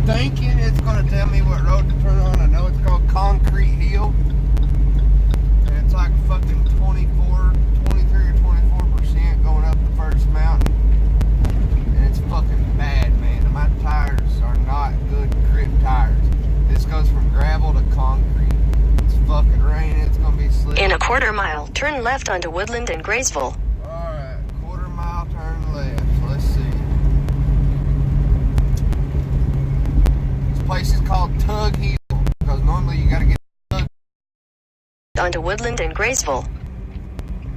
thinking it's going to tell me what road to turn on. I know it's called Concrete Hill. And it's like fucking 23 or 24% going up the first mountain. And it's fucking bad, man. My tires are not good grip tires. This goes from gravel to concrete. It's fucking raining. It's going to be slick. In a quarter mile, turn left onto Woodland and Graysville. Alright, quarter mile turn left. So let's see. This place is called Tug Hill. Because normally you gotta get Tug onto Woodland and Graysville.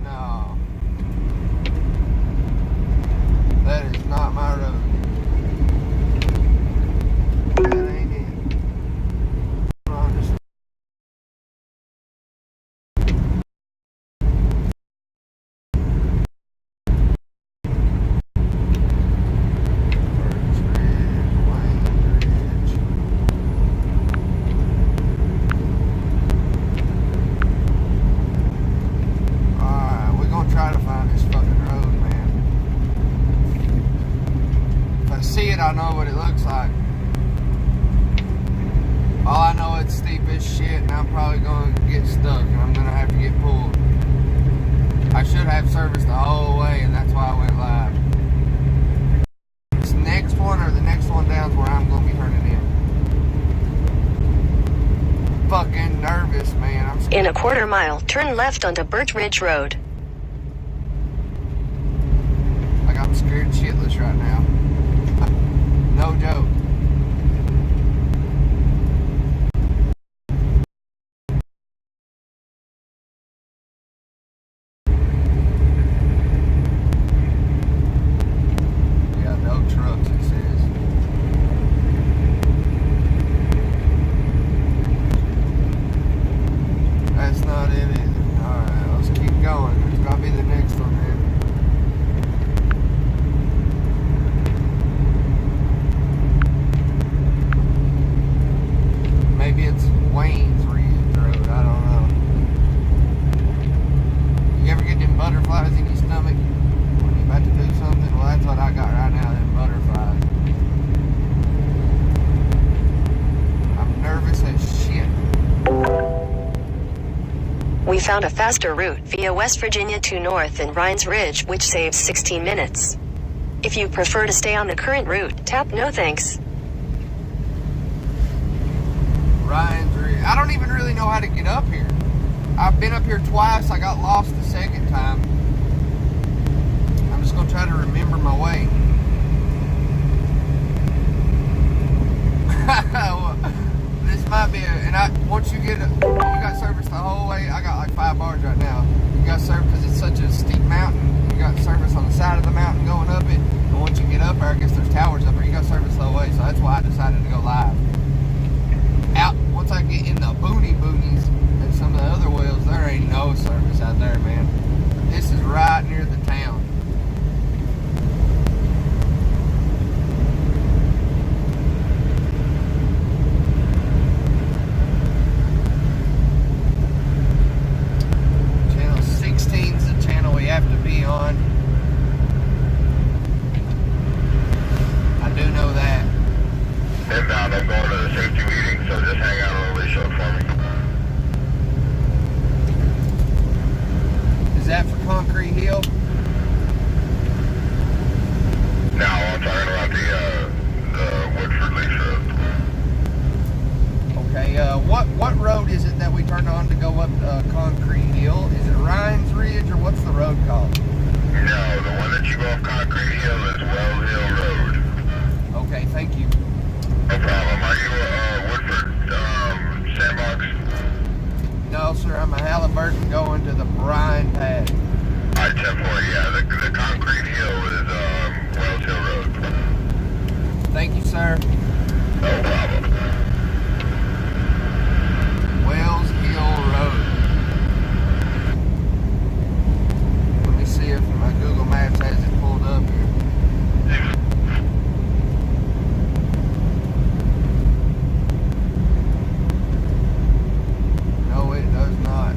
No. That is not my road. That ain't it. Hold on, just I know what it looks like. All I know, it's steep as shit, and I'm probably going to get stuck, and I'm going to have to get pulled. I should have service the whole way, and that's why I went live. This next one or the next one down is where I'm going to be turning in. Fucking nervous, man. I'm scared. In a quarter mile, turn left onto Birch Ridge Road. Like, I'm scared shitless right now. No joke. Yeah, no trucks, it says. That's not it either. Alright, let's keep going. There's gotta be the next one, man. Maybe it's Wayne's Ridge Road, I don't know. You ever get them butterflies in your stomach when you're about to do something? Well, that's what I got right now, them butterflies. I'm nervous as shit. We found a faster route via West Virginia to North and Rhines Ridge, which saves 16 minutes. If you prefer to stay on the current route, tap no thanks. Ryan's Ridge. I don't even really know how to get up here. I've been up here twice. I got lost the second time. I'm just gonna try to remember my way. This might be once you got service the whole way. I got like 5 bars right now. You got service because it's such a steep mountain. You got service on the side of the mountain going up it. And once you get up there, I guess there's towers up there. You got service the whole way. So that's why I decided to go live. Out once I get in the boonies and some of the other wells, there ain't no service out there, man. This is right near the town. Channel 16 is the channel we have to be on. I do know that. Inbound, I'm going to the safety meeting, so just hang out a little short for me. Is that for Concrete Hill? No, I'm talking about the Woodford Leach Road. Okay, what road is it that we turned on to go up Concrete Hill? Is it Rhines Ridge, or what's the road called? No, the one that you go off Concrete Hill is Wells Hill Road. Okay, thank you. No problem. Are you Woodford Sandbox? No, sir, I'm a Halliburton going to the Brine Pad. Alright, 10-4, yeah, the Concrete Hill is Wells Hill Road. Thank you, sir. No problem. Wells Hill Road. Let me see if my Google Maps has it pulled up here. No, it does not.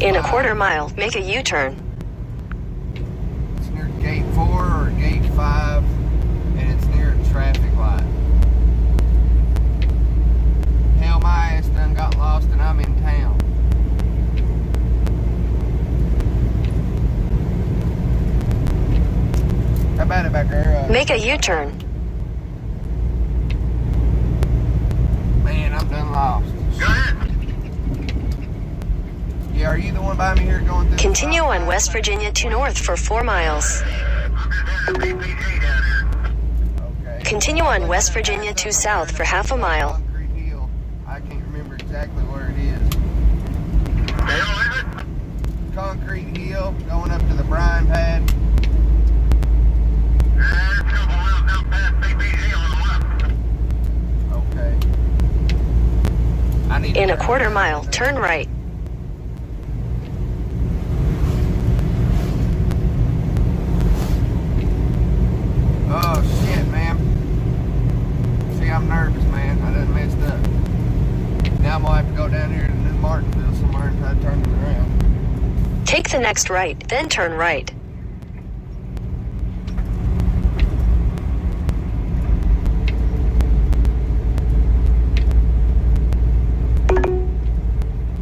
In a 5. quarter mile, make a U-turn. It's near gate 4 or gate 5, and it's near a traffic light. Hell, my ass done got lost and I'm in town. How about it back there? Make a U-turn. Man, I'm done lost. Go ahead. Yeah, are you the one by me here going through? Continue on West Virginia to North for 4 miles. I'm just in the PPG down here. Okay. Continue on West Virginia to South for half a mile. Concrete Hill. I can't remember exactly where it is. Dale, is it? Concrete Hill, going up to the brine pad. There's a couple miles down past PPG on the left. Okay. I need In to a quarter mile, turn right. Oh shit, man. See, I'm nervous, man. I done messed up. Now I'm gonna have to go down here to New Martinsville somewhere and try to turn it around. Take the next right, then turn right.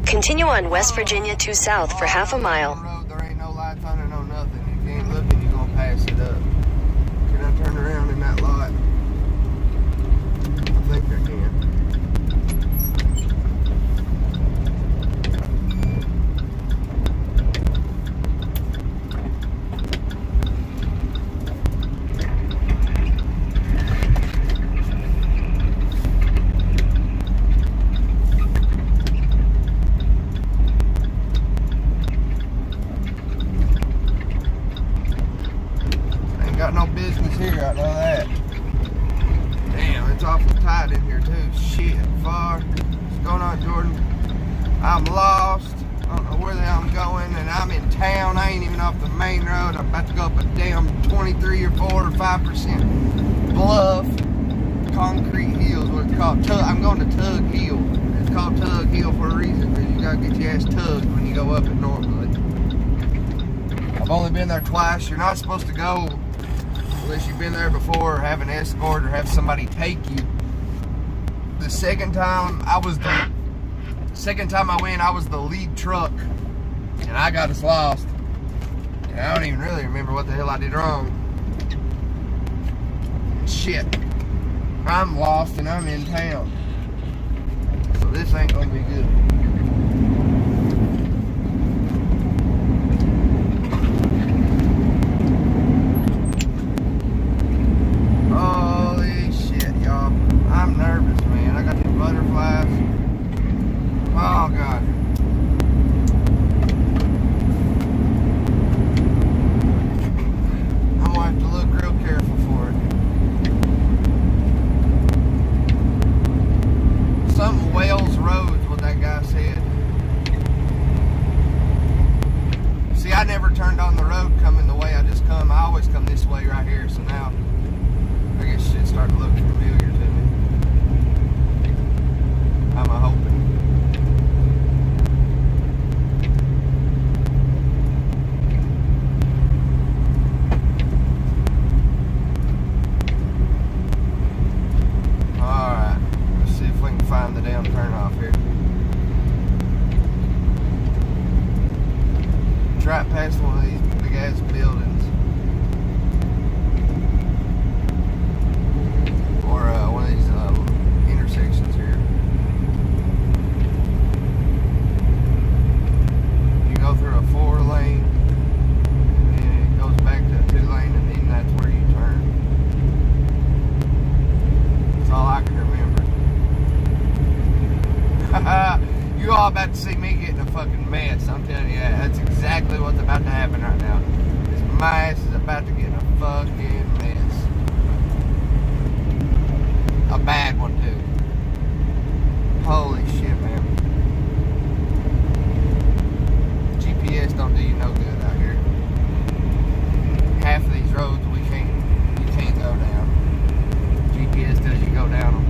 Continue on West Virginia to South for half a mile. Road, there ain't no lights on it, no nothing. If you ain't looking, you're gonna pass it up. Can I turn around in that lot? I think I can. Ain't got no business here, I know that. Damn, it's awful tight in here too. Shit, far. What's going on, Jordan? I'm lost. I don't know where the hell I'm going, and I'm in town. I ain't even off the main road. I'm about to go up a damn 23 or 4 or 5% bluff. Concrete Hill is what it's called. I'm going to Tug Hill. It's called Tug Hill for a reason, because you gotta get your ass tugged when you go up it normally. I've only been there twice. You're not supposed to go unless you've been there before or have an escort or have somebody take you. The second time I went, I was the lead truck, and I got us lost. And I don't even really remember what the hell I did wrong. Shit. I'm lost and I'm in town. So this ain't gonna be good. Holy shit, y'all. I'm nervous, man. I got these butterflies. Oh, God. I'm gonna have to look real careful for it. Something Wales Road's what that guy said. See, I never turned on the road coming the way I just come. I always come this way right here, so now I guess shit's starting to look familiar to me. I'm hoping. Alright, let's see if we can find the damn turnoff here. Right past one of these big ass buildings. Or one of these intersections here. You go through a 4-lane, and then it goes back to a 2-lane, and then that's where you turn. That's all I can remember. You all about to see me get in a fucking mess. I'm telling you that. That's exactly what's about to happen right now. This my ass is about to get in a fucking mess. A bad one, too. Holy shit, man. GPS don't do you no good out here. Half of these roads you can't go down. GPS tells you go down them.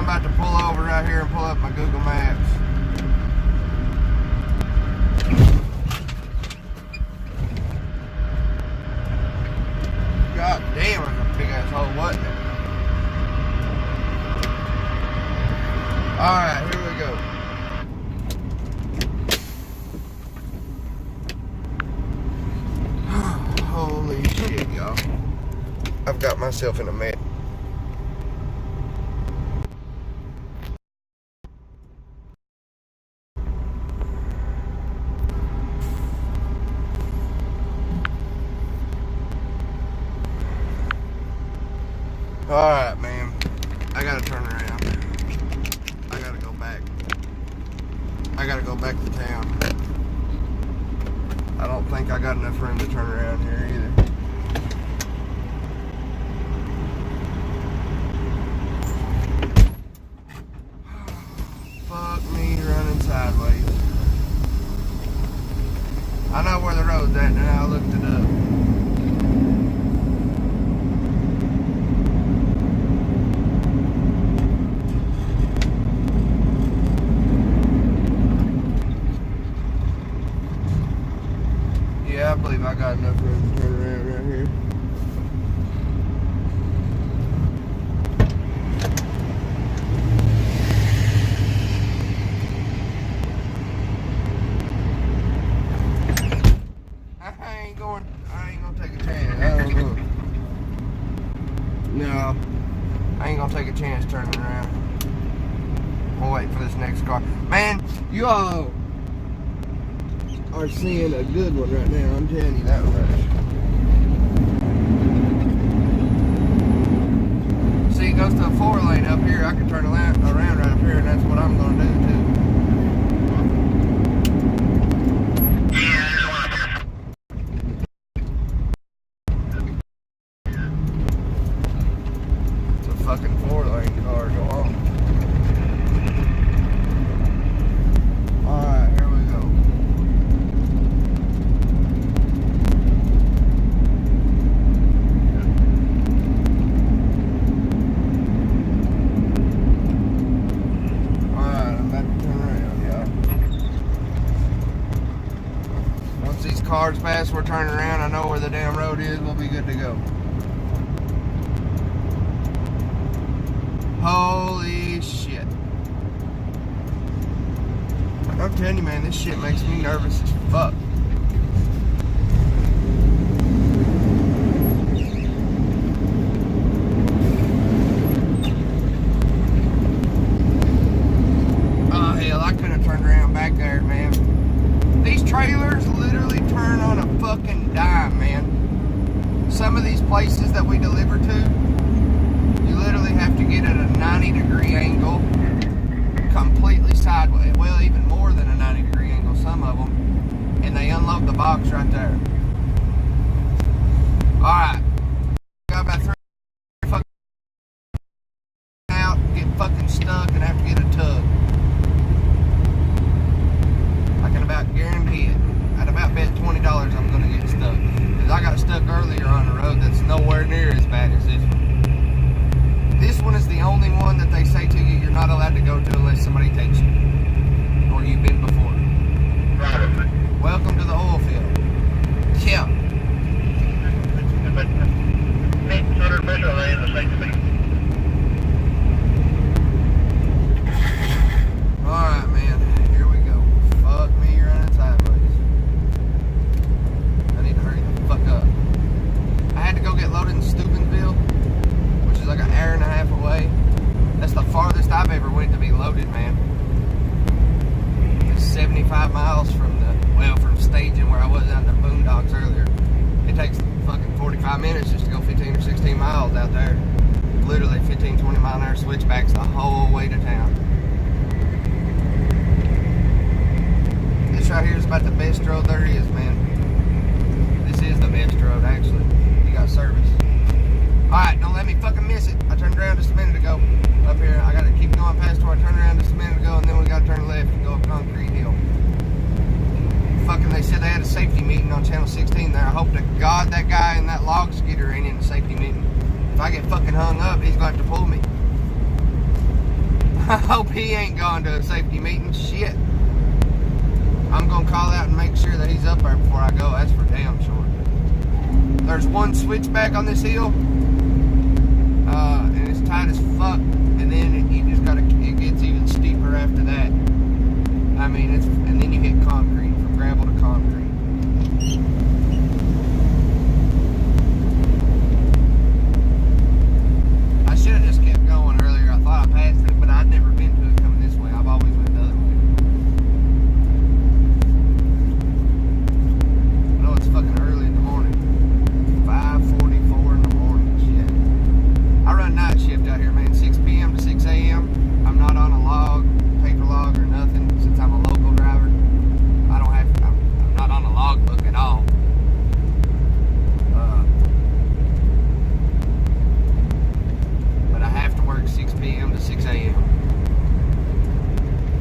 I'm about to pull over right here and pull up my Google Maps. God damn, it's a big ass hole, wasn't it? Alright, here we go. Holy shit, y'all. I've got myself in a mess. Alright, man. I gotta turn around. I gotta go back. I gotta go back to town. I don't think I got enough room to turn around here either. Fuck me running sideways. I know where the road's at now. I looked it up. Yeah, I believe I got enough room to turn around right here. I ain't gonna take a chance. I don't know. No, I ain't gonna take a chance turning around. We'll wait for this next car. Man, you all are seeing a good one right now. I'm telling you that much. See, it goes to a 4-lane up here. I can turn around right up here, and that's what I'm gonna do too. Fucking 4-lane car, go on. Alright, here we go. Alright, I'm about to turn around, y'all. Once these cars pass, we're turning around. I know where the damn road is. We'll be good to go. Holy shit. I'm telling you, man, this shit makes me nervous as fuck. Oh, hell, I could have turned around back there, man. These trailers literally turn on a fucking dime, man. Some of these places that we deliver to, you literally have to get at a 90-degree angle, completely sideways. Well, even more than a 90-degree angle, some of them. And they unload the box right there. Alright. Got about 3 fucking out, get fucking stuck, and have to get a tug. I can about guarantee it. I'd about bet $20 I'm going to get stuck. Because I got stuck earlier on a road that's nowhere near as bad as this one. This one is the only one that they say to you you're not allowed to go to unless somebody takes you. Or you've been before. Probably. Welcome to the oil field. Yeah. But it's not official, they in the same thing. Alright, man. Here we go. Fuck me running sideways. I need to hurry the fuck up. I had to go get loaded in Steubenville, which is like an hour and a half away. That's the farthest I've ever went to be loaded, man. It's 75 miles from from staging where I was out in the boondocks earlier. It takes fucking 45 minutes just to go 15 or 16 miles out there. Literally 15, 20 mile an hour switchbacks the whole way to town. This right here is about the best road there is, man. This is the best road, actually. You got service. Alright, don't let me fucking miss it. I turned around just a minute ago. Up here, I gotta keep going past where I turned around just a minute ago, and then we gotta turn left and go up Concrete Hill. Fucking, they said they had a safety meeting on Channel 16 there. I hope to God that guy in that log skidder ain't in the safety meeting. If I get fucking hung up, he's gonna have to pull me. I hope he ain't gone to a safety meeting. Shit. I'm gonna call out and make sure that he's up there before I go. That's for damn sure. There's one switchback on this hill, and it's tight as fuck. And then it gets even steeper after that. I mean, and then you hit concrete, from gravel to concrete. I should have just kept going earlier. I thought I passed it, but I'd never been to it coming this way. I've always went the other way. I know it's fucking early in the morning. 5:44 in the morning. Shit. I run night shift out here, man. 6 p.m. to 6 a.m. I'm not on a log, paper log or nothing. Since I'm a local driver, I don't have. I'm not on a log book at all. But I have to work 6 p.m. to 6 a.m.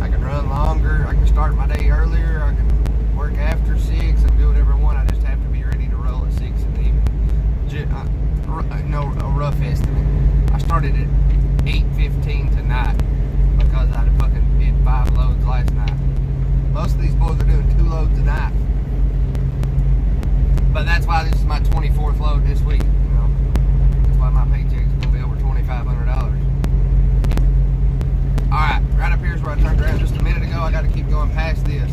I can run longer. I can start my day earlier. I can work after 6 and do whatever I want. I just have to be ready to roll at 6 in the evening. A rough estimate. I started at 8:15 tonight because I fucking did 5 loads last night. Most of these boys are doing 2 loads a night. But that's why this is my 24th load this week, you know. That's why my paycheck is going to be over $2,500. Alright, right up here is where I turned around just a minute ago. I got to keep going past this.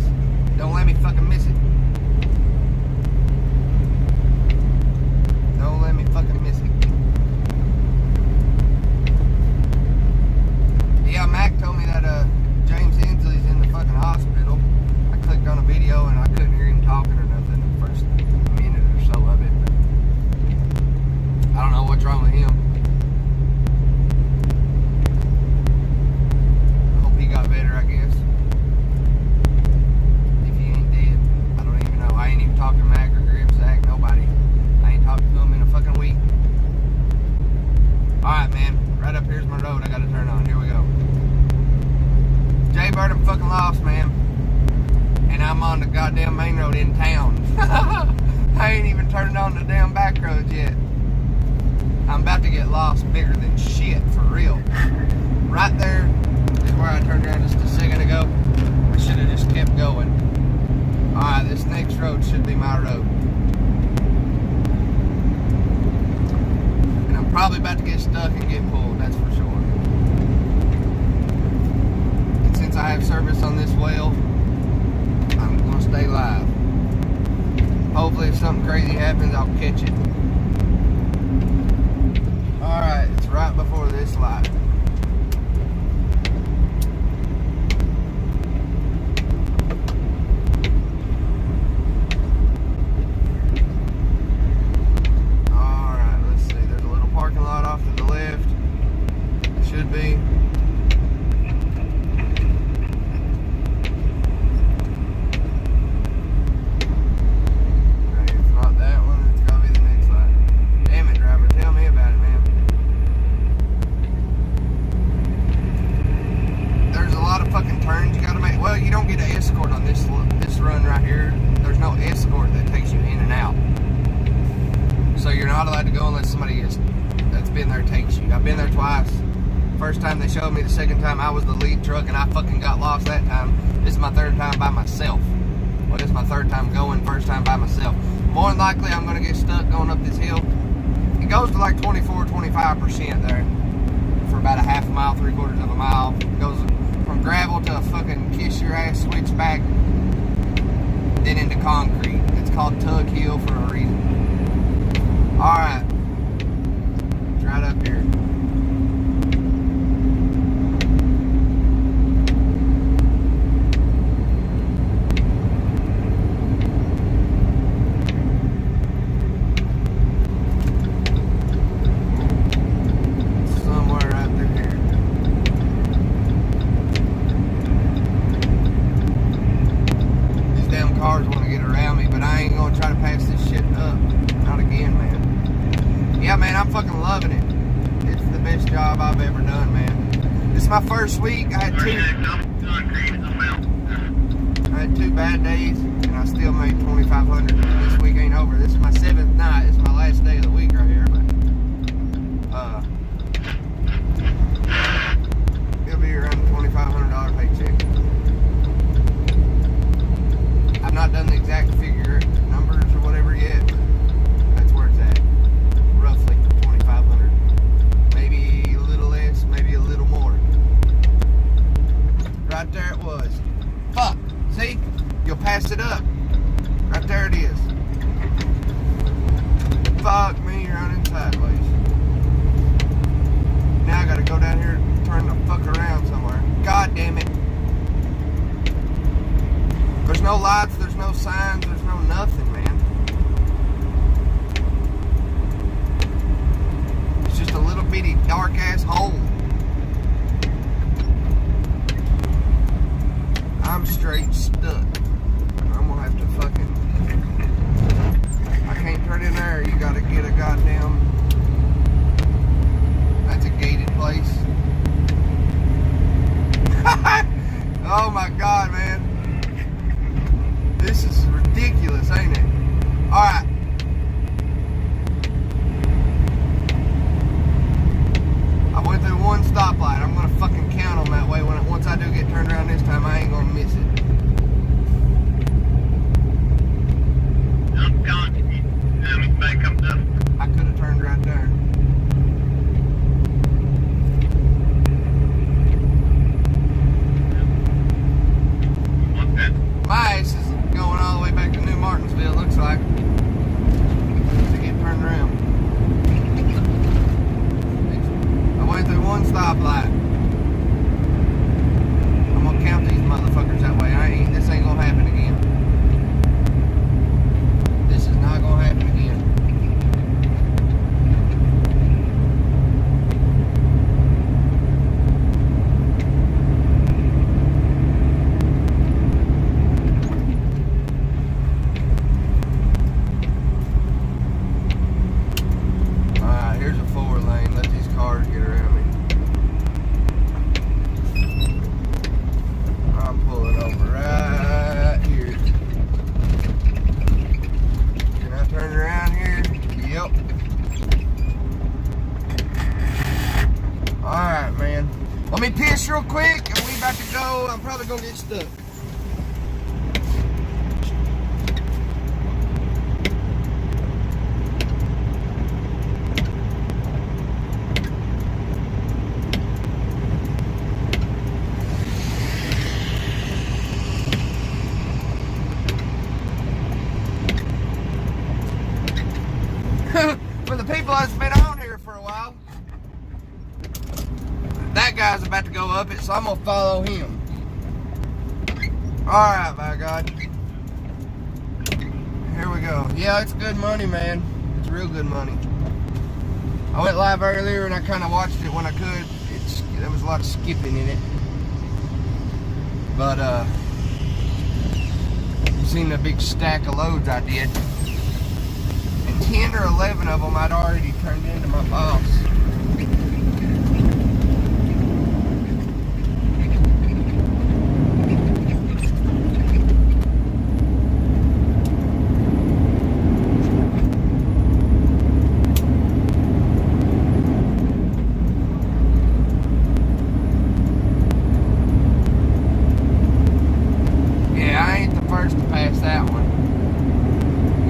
Don't let me fucking miss it. Don't let me fucking miss it. Yeah, Mac told me that James Inslee's in the fucking hospital. I clicked on a video and I couldn't hear him talking or nothing the first minute or so of it. But I don't know what's wrong with him. I hope he got better, I guess. If he ain't dead, I don't even know. I ain't even talked to Mac or Grib, Zach, nobody. I ain't talked to him in a fucking week. Alright, man. Right up here's my road I gotta turn on. Here we go. Jaybird, I'm fucking lost, man. And I'm on the goddamn main road in town. I ain't even turned on the damn back roads yet. I'm about to get lost bigger than shit, for real. Right there is where I turned around just a second ago. I should have just kept going. Alright, this next road should be my road. And I'm probably about to get stuck and get pulled, that's for sure. And since I have service on this well, I'm gonna stay live. Hopefully if something crazy happens, I'll catch it. Alright, it's right before this light. Alright, let's see. There's a little parking lot off to the left. It should be. First time they showed me, the second time I was the lead truck and I fucking got lost that time. This is my third time by myself. Well, this is my third time going, first time by myself. More than likely, I'm gonna get stuck going up this hill. It goes to like 24-25% there for about a half a mile, 3/4 of a mile. It goes from gravel to a fucking kiss your ass switchback, then into concrete. It's called Tug Hill for a reason. Alright. It's right up here. My first week, I had two bad days, and I still made $2,500. This week ain't over. This is my 7th night. This is my last day of the week right here. But it'll be around turn the fuck around somewhere. God damn it. There's no lights, there's no signs, there's no nothing, man. It's just a little bitty dark ass hole. I'm straight stuck. I'm gonna have to fucking... I can't turn in there. You gotta get a goddamn... That's a gated place. Oh my god, man. This is ridiculous, ain't it? Alright. I went through one stoplight. I'm gonna fucking count them that way. Once I do get turned around this time, I ain't gonna miss it. I'm counting. How many back comes up? I could have turned right there. What's that? My ass is going all the way back to New Martinsville, looks like. To get turned around. I went through one stoplight. I'm gonna count these motherfuckers that way. This ain't gonna happen again. This is not gonna happen again. Alright, here's a 4-lane. Let these cars get around me. I'm pulling over right here. Can I turn around here? Yep. Alright, man. Let me piss real quick and we about to go. I'm probably gonna get stuck. For the people that's been on here for a while, that guy's about to go up it, so I'm gonna follow him. Alright, by God. Here we go. Yeah, it's good money, man. It's real good money. I went live earlier and I kind of watched it when I could. There was a lot of skipping in it. But, you seen the big stack of loads I did. 10 or 11 of them I'd already turned into my boss. Yeah, I ain't the first to pass that one.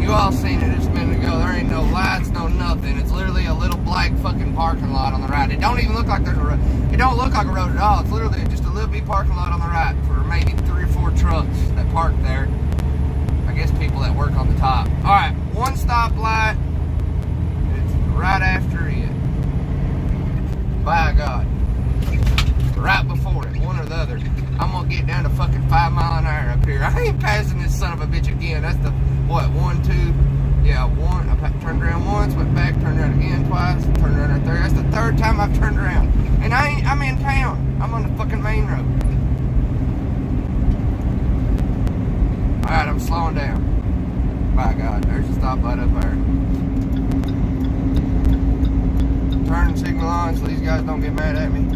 You all seen it just a minute ago. There ain't no lights, no nothing. It's literally a little black fucking parking lot on the right. It don't even look like there's a road. It don't look like a road at all. It's literally just a little bitty parking lot on the right for maybe 3 or 4 trucks that park there. I guess people that work on the top. Alright, one stoplight. It's right after it. By God. Right before it, one or the other. I'm gonna get down to fucking 5 mile an hour up here. I ain't passing this son of a bitch again. That's the, what, 1, 2, yeah, 1. I turned around once, went back, turned around again twice, turned around a third. That's the 3rd time I've turned around. And I'm in town. I'm on the fucking main road. Alright, I'm slowing down. By God, there's a stoplight up there. Turn signal on so these guys don't get mad at me.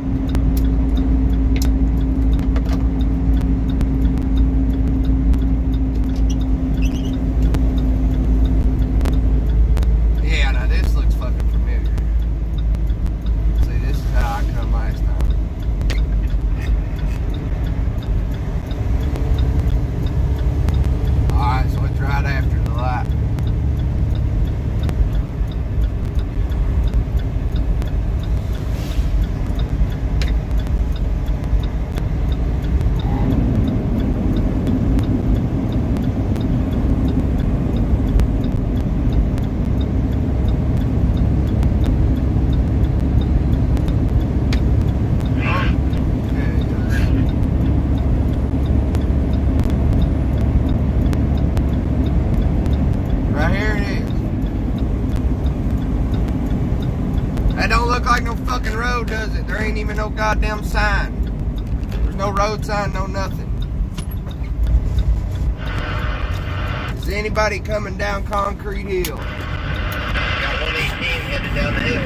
even no goddamn sign. There's no road sign, no nothing. Is anybody coming down Concrete Hill? Got 118 headed down the hill.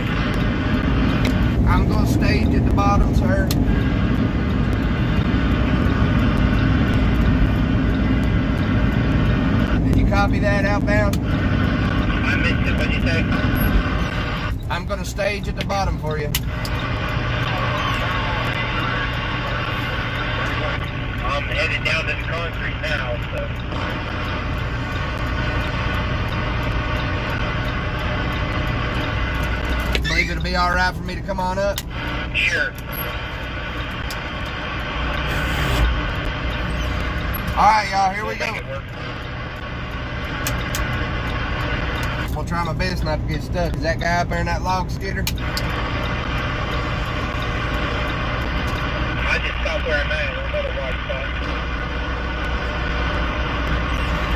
I'm gonna stage at the bottom, sir. Did you copy that outbound? I missed it. What'd you say? I'm gonna stage at the bottom for you. I'm headed down this concrete now, so. Believe it'll be alright for me to come on up? Sure. Alright, y'all, here we We'll make go. it work. I'm gonna try my best not to get stuck. Is that guy up there in that log skidder? I just stopped where I'm at. I'm at a wide spot.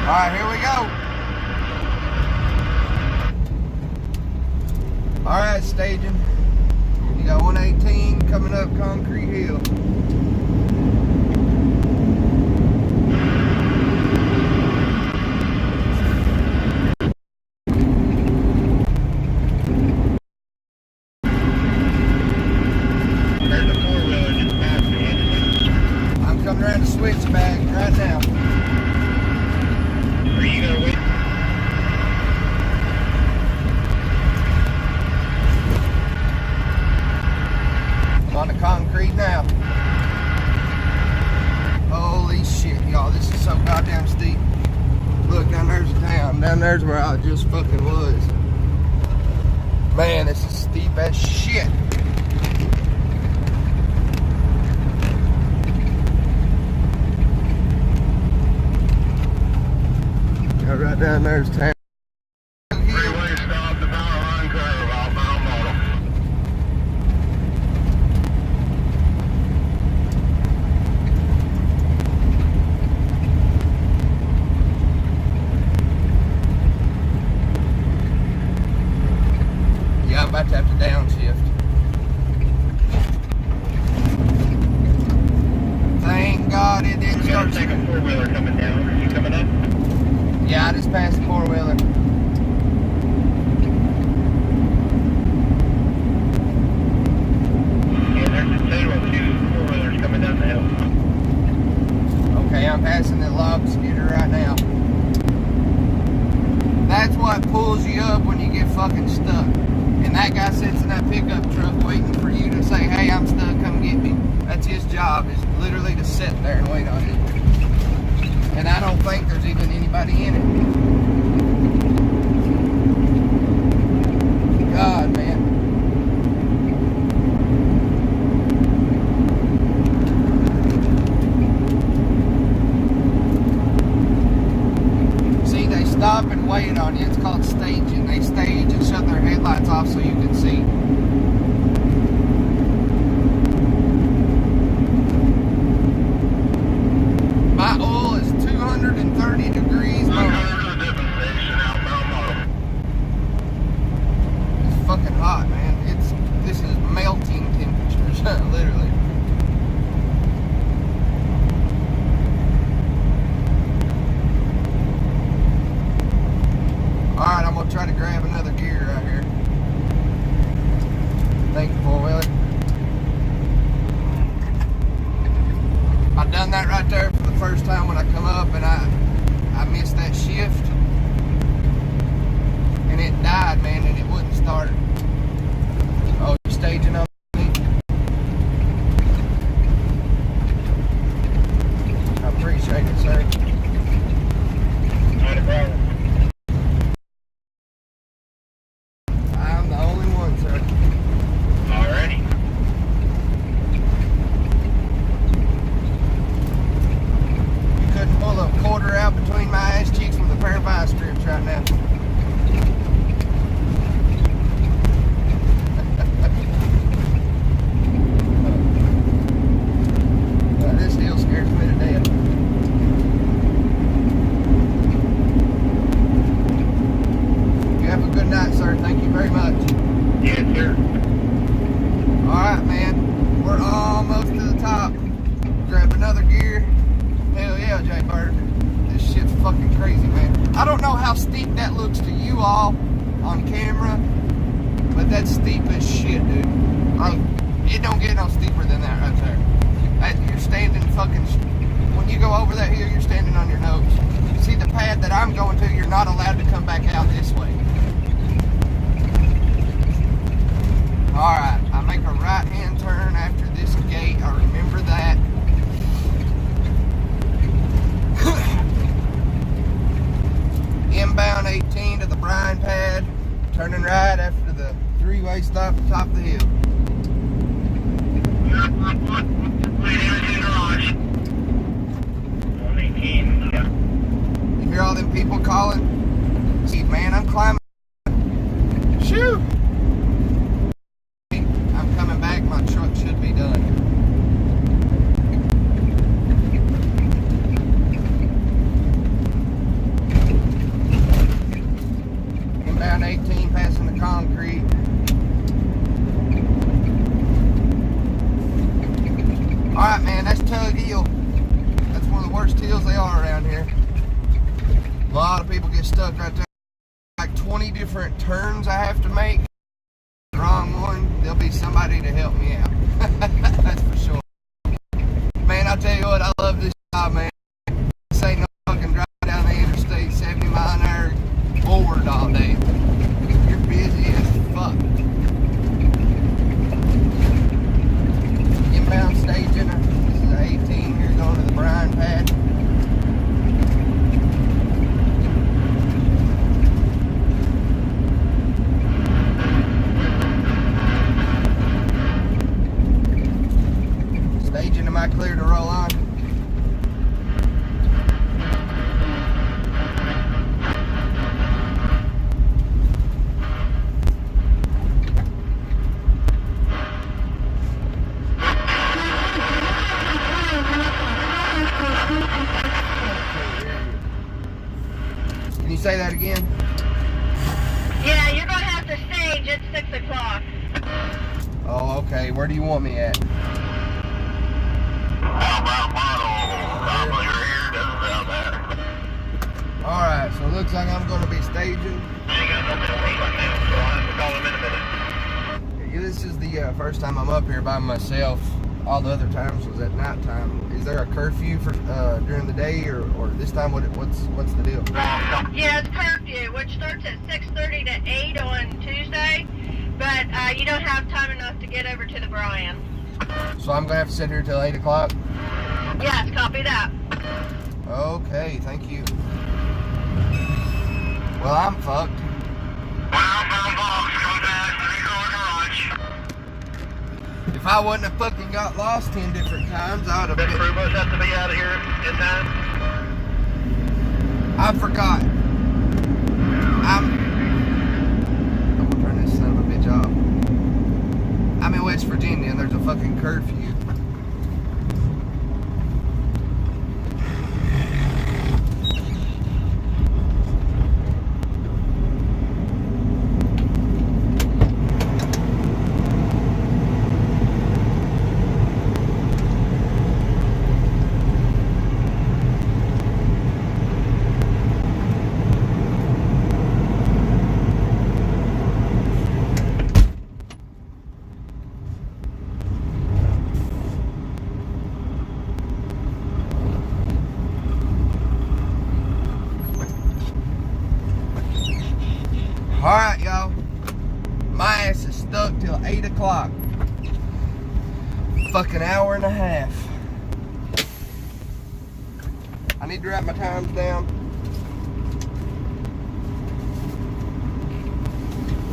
Alright, here we go. Alright, staging. You got 118 coming up Concrete Hill. There's a four-wheeler just past me. I'm coming around the switchback right now. Are you gonna wait? I'm on the concrete now. Holy shit, y'all. This is so goddamn steep. Look, down there's the town. Down there's where I just fucking was. Man, this is steep as shit. Yeah, right down there's town. Freeway stop, the power line curve, outbound model. Yeah, I'm about to have to downshift. Thank God it didn't You gotta start. take a four-wheeler coming down. Are you coming up? Yeah, I just passed the four-wheeler. Yeah, there's a total of two four-wheelers coming down the hill. Okay, I'm passing the log skidder right now. That's what pulls you up when you get fucking stuck. And that guy sits in that pickup truck waiting for you to say, hey, I'm stuck, come get me. That's his job, is literally to sit there and wait on you. And I don't think there's even anybody in it. God, man. See, they stop and wait on you. It's called staging. They stage and shut their headlights off so you can see. My oil is 230 degrees low. There's a different station, outbound model. It's fucking hot, man. This is melting temperatures, literally. Alright, I'm gonna try to grab another gear right here. Thank you, four-wheeler. I done that right there for the first time when I come up, and I missed that shift. And it died, man, and it wouldn't start. Oh, you're staging up me? I appreciate it, sir. Not a problem. I'm the only one, sir. Alrighty. You couldn't pull a quarter out between my ass cheeks with a pair of eye strips right now. top, grab another gear. Hell yeah, Jay Bird. This shit's fucking crazy, man. I don't know how steep that looks to you all on camera, but that's steep as shit, dude. Like, it don't get no steeper than that right there. You're standing fucking, when you go over that hill, you're standing on your nose. See the pad that I'm going to, you're not allowed to come back out this way. Alright, I make a right-hand turn after this gate. I remember that. Inbound 18 to the brine pad. Turning right after the three-way stop at the top of the hill. You hear all them people calling? See, man, I'm climbing. Shoo! I'm coming back. My truck should be done. Inbound 18, passing the concrete. Alright, man, that's Tug Hill. That's one of the worst hills they are around here. A lot of people get stuck right there. Like 20 different turns I have to make. Wrong one, there'll be somebody to help me out. That's for sure. Man, I tell you what, I love this job, man. This ain't no fucking drive down the interstate 70 mile an hour forward all day. You're busy as fuck. Inbound staging. This is 18 here going to the brine pad. Staging, am I clear to roll on? Can you say that again? Yeah, you're going to have to stage at 6 o'clock. Oh, okay. Where do you want me at? Alright, so it looks like I'm going to be staging. This is the first time I'm up here by myself. All the other times was at nighttime. Is there a curfew for during the day, or this time what's the deal? Yeah, it's curfew, which starts at 6:30 to 8 on Tuesday, but you don't have time enough to get over to the Bryan. So I'm going to have to sit here till 8 o'clock? Yes, copy that. Okay, thank you. Well, I'm fucked. If I wouldn't have fucking got lost 10 different times, I would have been. Crew bus has to be out of here in time. I forgot. I'm gonna turn this son of a bitch off. I'm in West Virginia and there's a fucking curfew. Alright, y'all. My ass is stuck till 8 o'clock. Fucking hour and a half. I need to write my times down.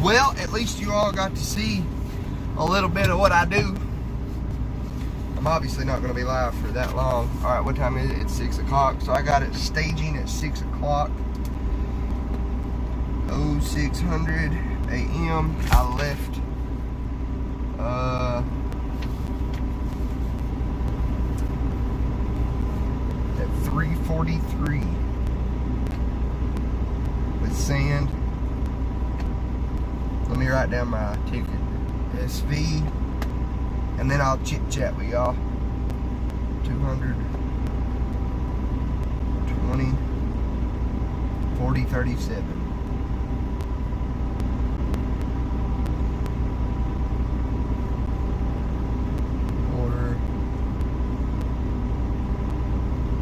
Well, at least you all got to see a little bit of what I do. I'm obviously not going to be live for that long. Alright, what time is it? It's 6 o'clock. So I got it staging at 6 o'clock. 0600 a.m. I left at 3:43 with sand. Let me write down my ticket. SV, and then I'll chit chat with y'all. 200, 20, 40, 37. Order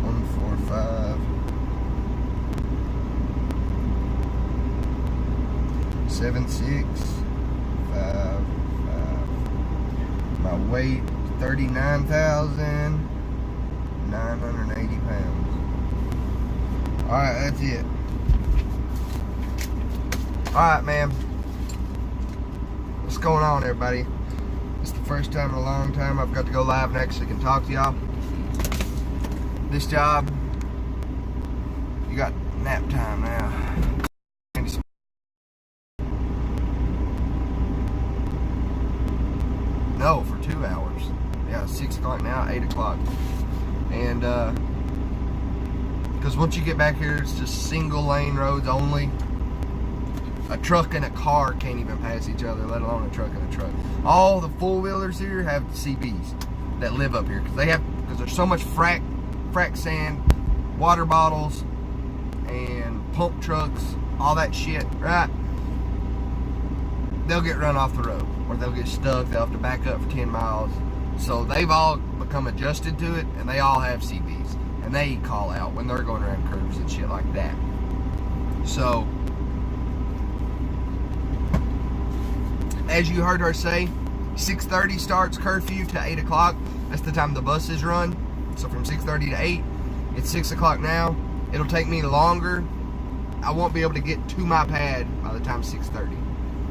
145. 7655. My weight 39,980 pounds. Alright, that's it. Alright, man. What's going on, everybody? It's the first time in a long time I've got to go live and actually can talk to y'all. This job, you got nap time now. No, for 2 hours. Yeah, 6 o'clock now, 8 o'clock. And, because once you get back here, it's just single lane roads only. A truck and a car can't even pass each other, let alone a truck and a truck. All the four-wheelers here have CBs that live up here. Because there's so much frac sand, water bottles, and pump trucks, all that shit, right? They'll get run off the road, or they'll get stuck. They'll have to back up for 10 miles. So they've all become adjusted to it, and they all have CBs, and they call out when they're going around curves and shit like that. So, as you heard her say, 6:30 starts curfew to 8 o'clock. That's the time the buses run. So from 6:30 to 8, it's 6 o'clock now. It'll take me longer. I won't be able to get to my pad by the time 6:30.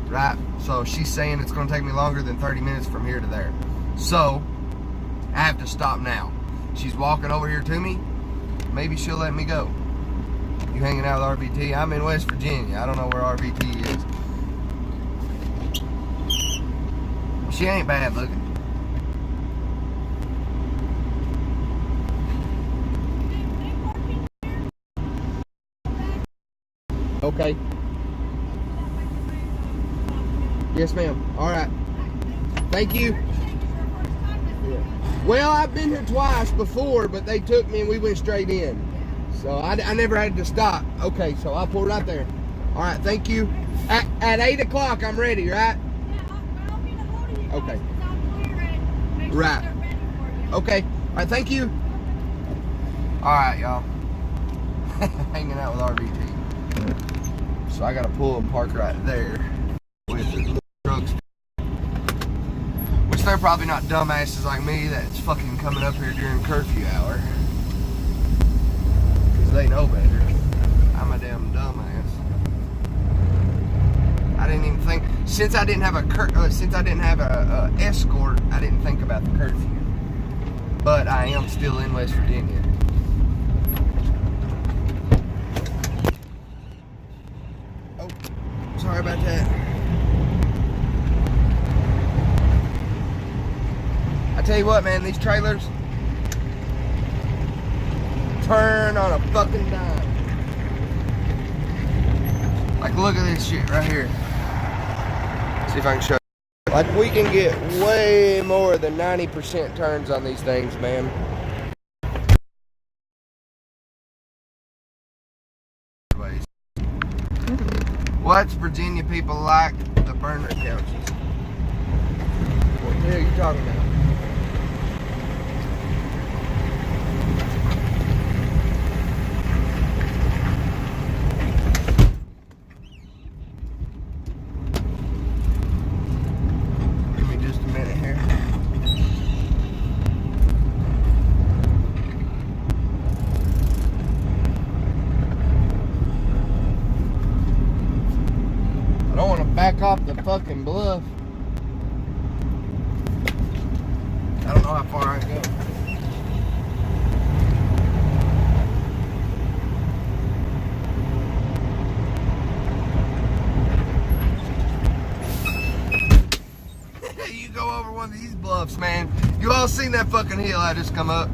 Right? So she's saying it's going to take me longer than 30 minutes from here to there. So I have to stop now. She's walking over here to me. Maybe she'll let me go. You hanging out with RVT? I'm in West Virginia. I don't know where RVT is. She ain't bad looking. Okay. Yes, ma'am. All right. Thank you. Yeah. Well, I've been here twice before, but they took me and we went straight in. So I never had to stop. Okay, so I'll pull right there. All right, thank you. At 8 o'clock, I'm ready, right? Okay. Right. Okay. All right, thank you. All right, y'all. Hanging out with RVT. So I got to pull and park right there. With the trucks, which they're probably not dumbasses like me that's fucking coming up here during curfew hour, because they know better. I'm a damn dumbass. I didn't even think, since I didn't have a escort, I didn't think about the curfew. But I am still in West Virginia. Oh, sorry about that. I tell you what, man, these trailers turn on a fucking dime. Like, look at this shit right here. See if I can show you. Like, we can get way more than 90% turns on these things, man. What's Virginia people like? The burner couches. What the hell are you talking about? Back off the fucking bluff. I don't know how far I can go. You go over one of these bluffs, man. You all seen that fucking hill I just come up?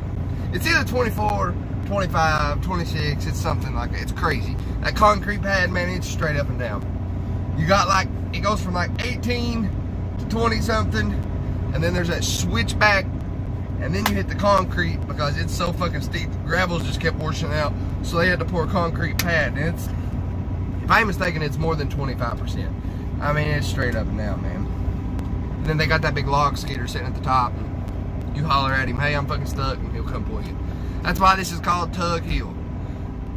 It's either 24, 25, 26. It's something like that. It's crazy. That concrete pad, man, it's straight up and down. You got like, it goes from like 18 to 20 something, and then there's that switchback and then you hit the concrete because it's so fucking steep. The gravels just kept washing out, so they had to pour a concrete pad. And it's, if I ain't mistaken, it's more than 25%. I mean, it's straight up and down, man. And then they got that big log skidder sitting at the top, and you holler at him, hey, I'm fucking stuck, and he'll come pull you. That's why this is called Tug Hill.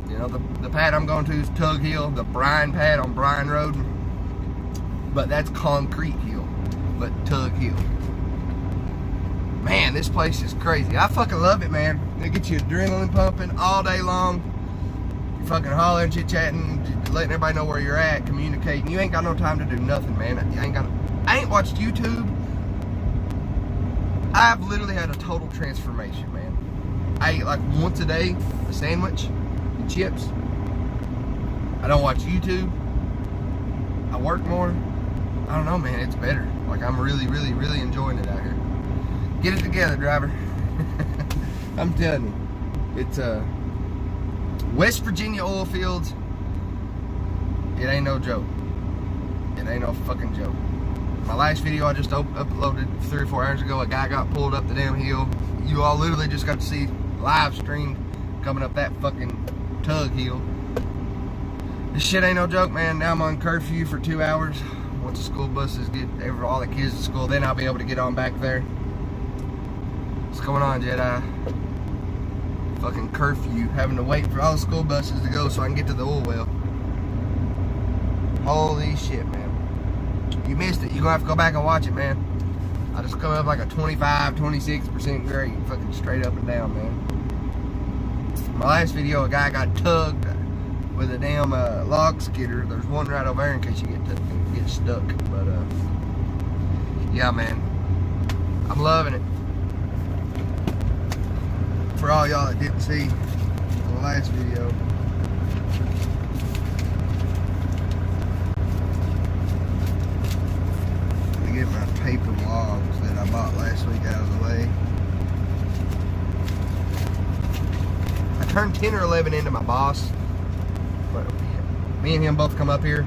You know, the pad I'm going to is Tug Hill, the Bryan pad on Bryan Road. But that's Concrete Hill, but Tug Hill. Man, this place is crazy. I fucking love it, man. They get you adrenaline pumping all day long. You fucking hollering, chit-chatting, letting everybody know where you're at, communicating. You ain't got no time to do nothing, man. I ain't watched YouTube. I've literally had a total transformation, man. I eat like once a day, a sandwich, and chips. I don't watch YouTube. I work more. I don't know, man. It's better. Like, I'm really, really, really enjoying it out here. Get it together, driver. I'm telling you. It's West Virginia oil fields. It ain't no joke. It ain't no fucking joke. My last video I just uploaded 3 or 4 hours ago, a guy got pulled up the damn hill. You all literally just got to see live stream coming up that fucking Tug Hill. This shit ain't no joke, man. Now I'm on curfew for 2 hours. Once the school buses get all the kids to school, then I'll be able to get on back there. What's going on, Jedi? Fucking curfew. Having to wait for all the school buses to go so I can get to the oil well. Holy shit, man. You missed it. You're gonna have to go back and watch it, man. I just come up like a 25, 26% grade. Fucking straight up and down, man. My last video, a guy got tugged with a damn log skidder. There's one right over there in case you get stuck. But yeah, man, I'm loving it. For all y'all that didn't see the last video, let me get my paper logs that I bought last week out of the way. I turned 10 or 11 into my boss. But me and him both come up here.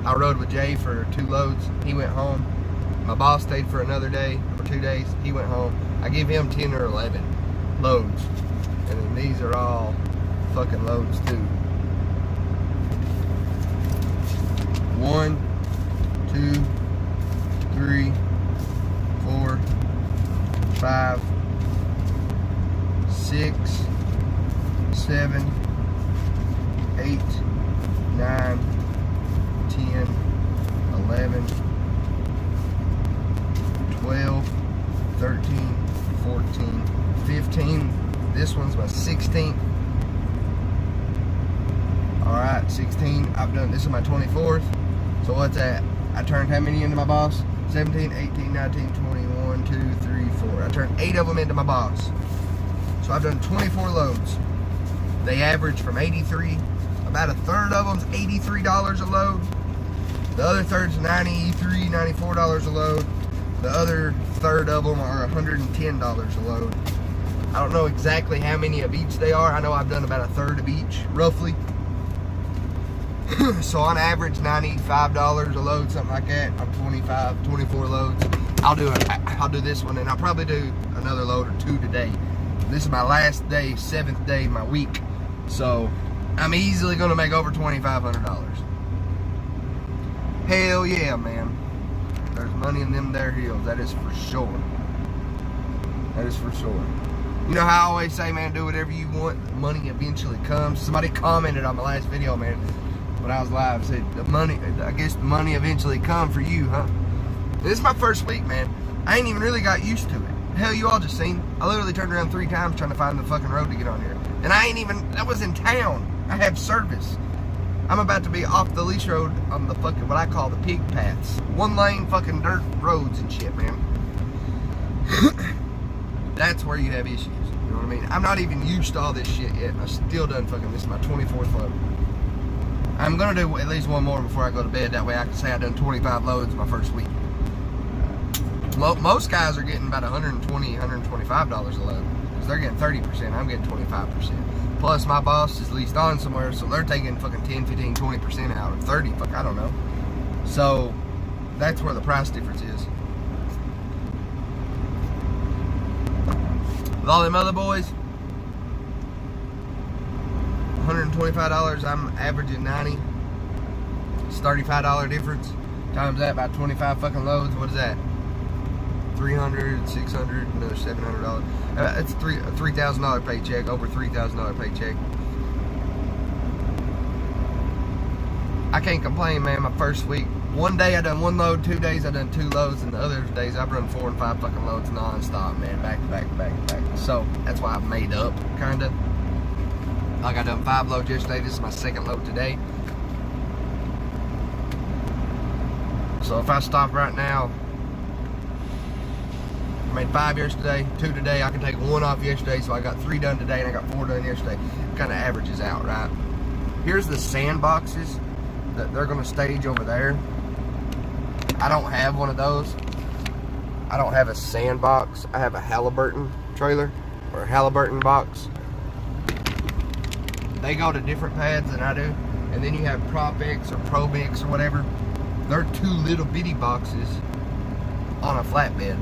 I rode with Jay for 2 loads. He went home. My boss stayed for another day or 2 days. He went home. I give him 10 or 11 loads. And then these are all fucking loads too. 1, 2, 3, 4, 5, 6, 7, 8, 9, 10, 11, 12, 13, 14, 15. This one's my 16th. Alright, 16. I've done, this is my 24th. So what's that? I turned how many into my boss? 17, 18, 19, 21, 2, 3, 4. I turned 8 of them into my boss. So I've done 24 loads. They average from 83. About a third of them's $83 a load. The other third's $93, $94 a load. The other third of them are $110 a load. I don't know exactly how many of each they are. I know I've done about a third of each, roughly. So on average, $95 a load, something like that. I'm 24 loads. I'll do this one, and I'll probably do another load or 2 today. This is my last day, 7th day of my week. So I'm easily gonna make over $2,500. Hell yeah, man. There's money in them there hills, that is for sure. That is for sure. You know how I always say, man, do whatever you want, the money eventually comes. Somebody commented on my last video, man, when I was live, said, I guess the money eventually come for you, huh? This is my first week, man. I ain't even really got used to it. Hell, you all just seen. I literally turned around 3 times trying to find the fucking road to get on here. And I ain't even, that was in town. I have service. I'm about to be off the leash road on the fucking, what I call the pig paths. 1-lane fucking dirt roads and shit, man. That's where you have issues. You know what I mean? I'm not even used to all this shit yet. I still done fucking, this is my 24th load. I'm gonna do at least one more before I go to bed. That way I can say I done 25 loads my first week. Most guys are getting about $120, $125 a load. Because they're getting 30%, I'm getting 25%. Plus my boss is leased on somewhere, so they're taking fucking 10, 15, 20% out, or 30, fuck, I don't know. So that's where the price difference is. With all them other boys, $125, I'm averaging 90. It's $35 difference. Times that by 25 fucking loads, what is that? 300, 600, another $700. It's a $3,000 paycheck, over $3,000 paycheck. I can't complain, man. My first week, one day I done one load, 2 days I done 2 loads, and the other days I've run 4 and 5 fucking loads non-stop, man, back to back to back to back. So that's why I've made up, kinda. Like I done 5 loads yesterday. This is my 2nd load today. So if I stop right now, I made 5 yesterday, 2 today. I can take 1 off yesterday, so I got 3 done today, and I got 4 done yesterday. Kind of averages out, right? Here's the sandboxes that they're gonna stage over there. I don't have one of those. I don't have a sandbox. I have a Halliburton trailer, or a Halliburton box. They go to different pads than I do. And then you have PropX or ProMix or whatever. They're 2 little bitty boxes on a flatbed.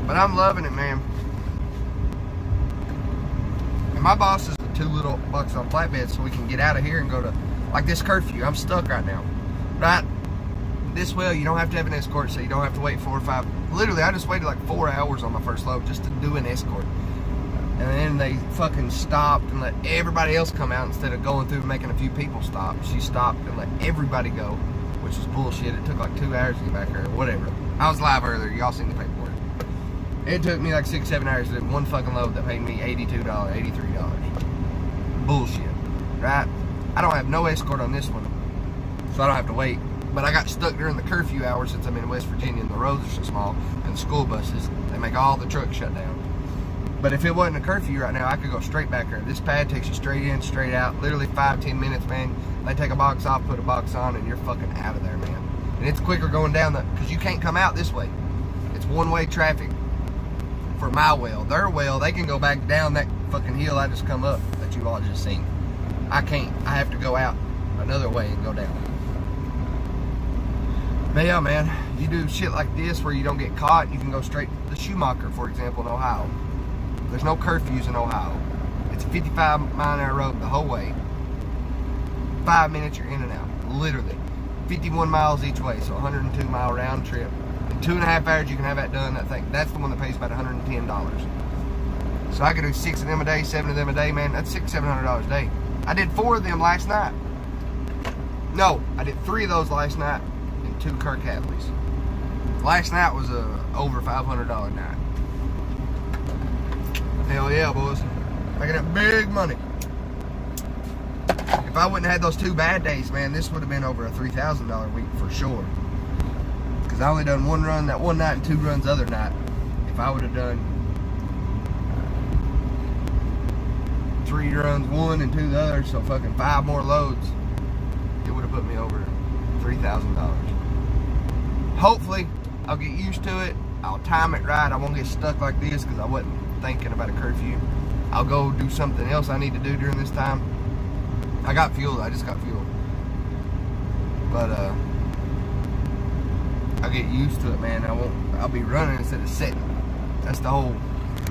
But I'm loving it, man. And my boss is the 2 little boxes on flatbed, so we can get out of here and go to, like this curfew. I'm stuck right now. Right? This well, you don't have to have an escort, so you don't have to wait 4 or 5. Literally, I just waited like 4 hours on my first load just to do an escort. And then they fucking stopped and let everybody else come out instead of going through and making a few people stop. She stopped and let everybody go, which is bullshit. It took like 2 hours to get back there, whatever. I was live earlier. Y'all seen the paperwork. It took me like 6-7 hours to do 1 fucking load that paid me $82, $83. Bullshit, right? I don't have no escort on this one, so I don't have to wait. But I got stuck during the curfew hours since I'm in West Virginia and the roads are so small, and the school buses, they make all the trucks shut down. But if it wasn't a curfew right now, I could go straight back there. This pad takes you straight in, straight out. Literally 5-10 minutes, man. They take a box off, put a box on, and you're fucking out of there, man. And it's quicker going down because you can't come out this way. It's one-way traffic for my well. Their well, they can go back down that fucking hill I just come up that you all just seen. I can't. I have to go out another way and go down. But yeah, man, you do shit like this where you don't get caught. You can go straight to the Schumacher, for example, in Ohio. There's no curfews in Ohio. It's a 55-mile-an-hour road the whole way. 5 minutes, you're in and out. Literally. 51 miles each way, so 102-mile round trip. In 2.5 hours, you can have that done. That's the one that pays about $110. So I could do 6 of them a day, 7 of them a day, man. That's $600-700 a day. I did 4 of them last night. No, I did 3 of those last night and 2 Kirk Hadleys. Last night was a over $500 night. Hell yeah, boys. Making up big money. If I wouldn't have had those 2 bad days, man, this would have been over a $3,000 week for sure. Because I only done 1 run that one night and 2 runs the other night. If I would have done 3 runs, 1 and 2 the other, so fucking 5 more loads, it would have put me over $3,000. Hopefully, I'll get used to it. I'll time it right. I won't get stuck like this because I wasn't thinking about a curfew. I'll go do something else I need to do during this time. I got fuel. I just got fuel. But I'll get used to it, man. I'll be running instead of sitting. That's the whole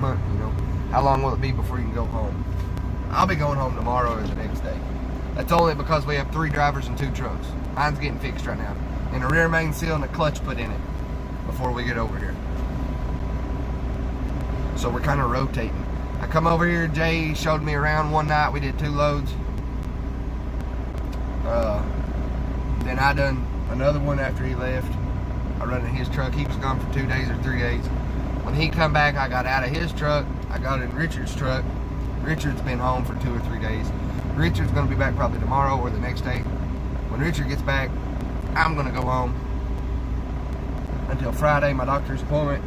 month, you know. How long will it be before you can go home? I'll be going home tomorrow or the next day. That's only because we have 3 drivers and 2 trucks. Mine's getting fixed right now. And a rear main seal and a clutch put in it before we get over here. So we're kind of rotating. I come over here, Jay showed me around one night, we did 2 loads. Then I done another one after he left. I run in his truck. He was gone for 2 days or 3 days. When he come back, I got out of his truck. I got in Richard's truck. Richard's been home for 2 or 3 days. Richard's gonna be back probably tomorrow or the next day. When Richard gets back, I'm gonna go home until Friday, my doctor's appointment.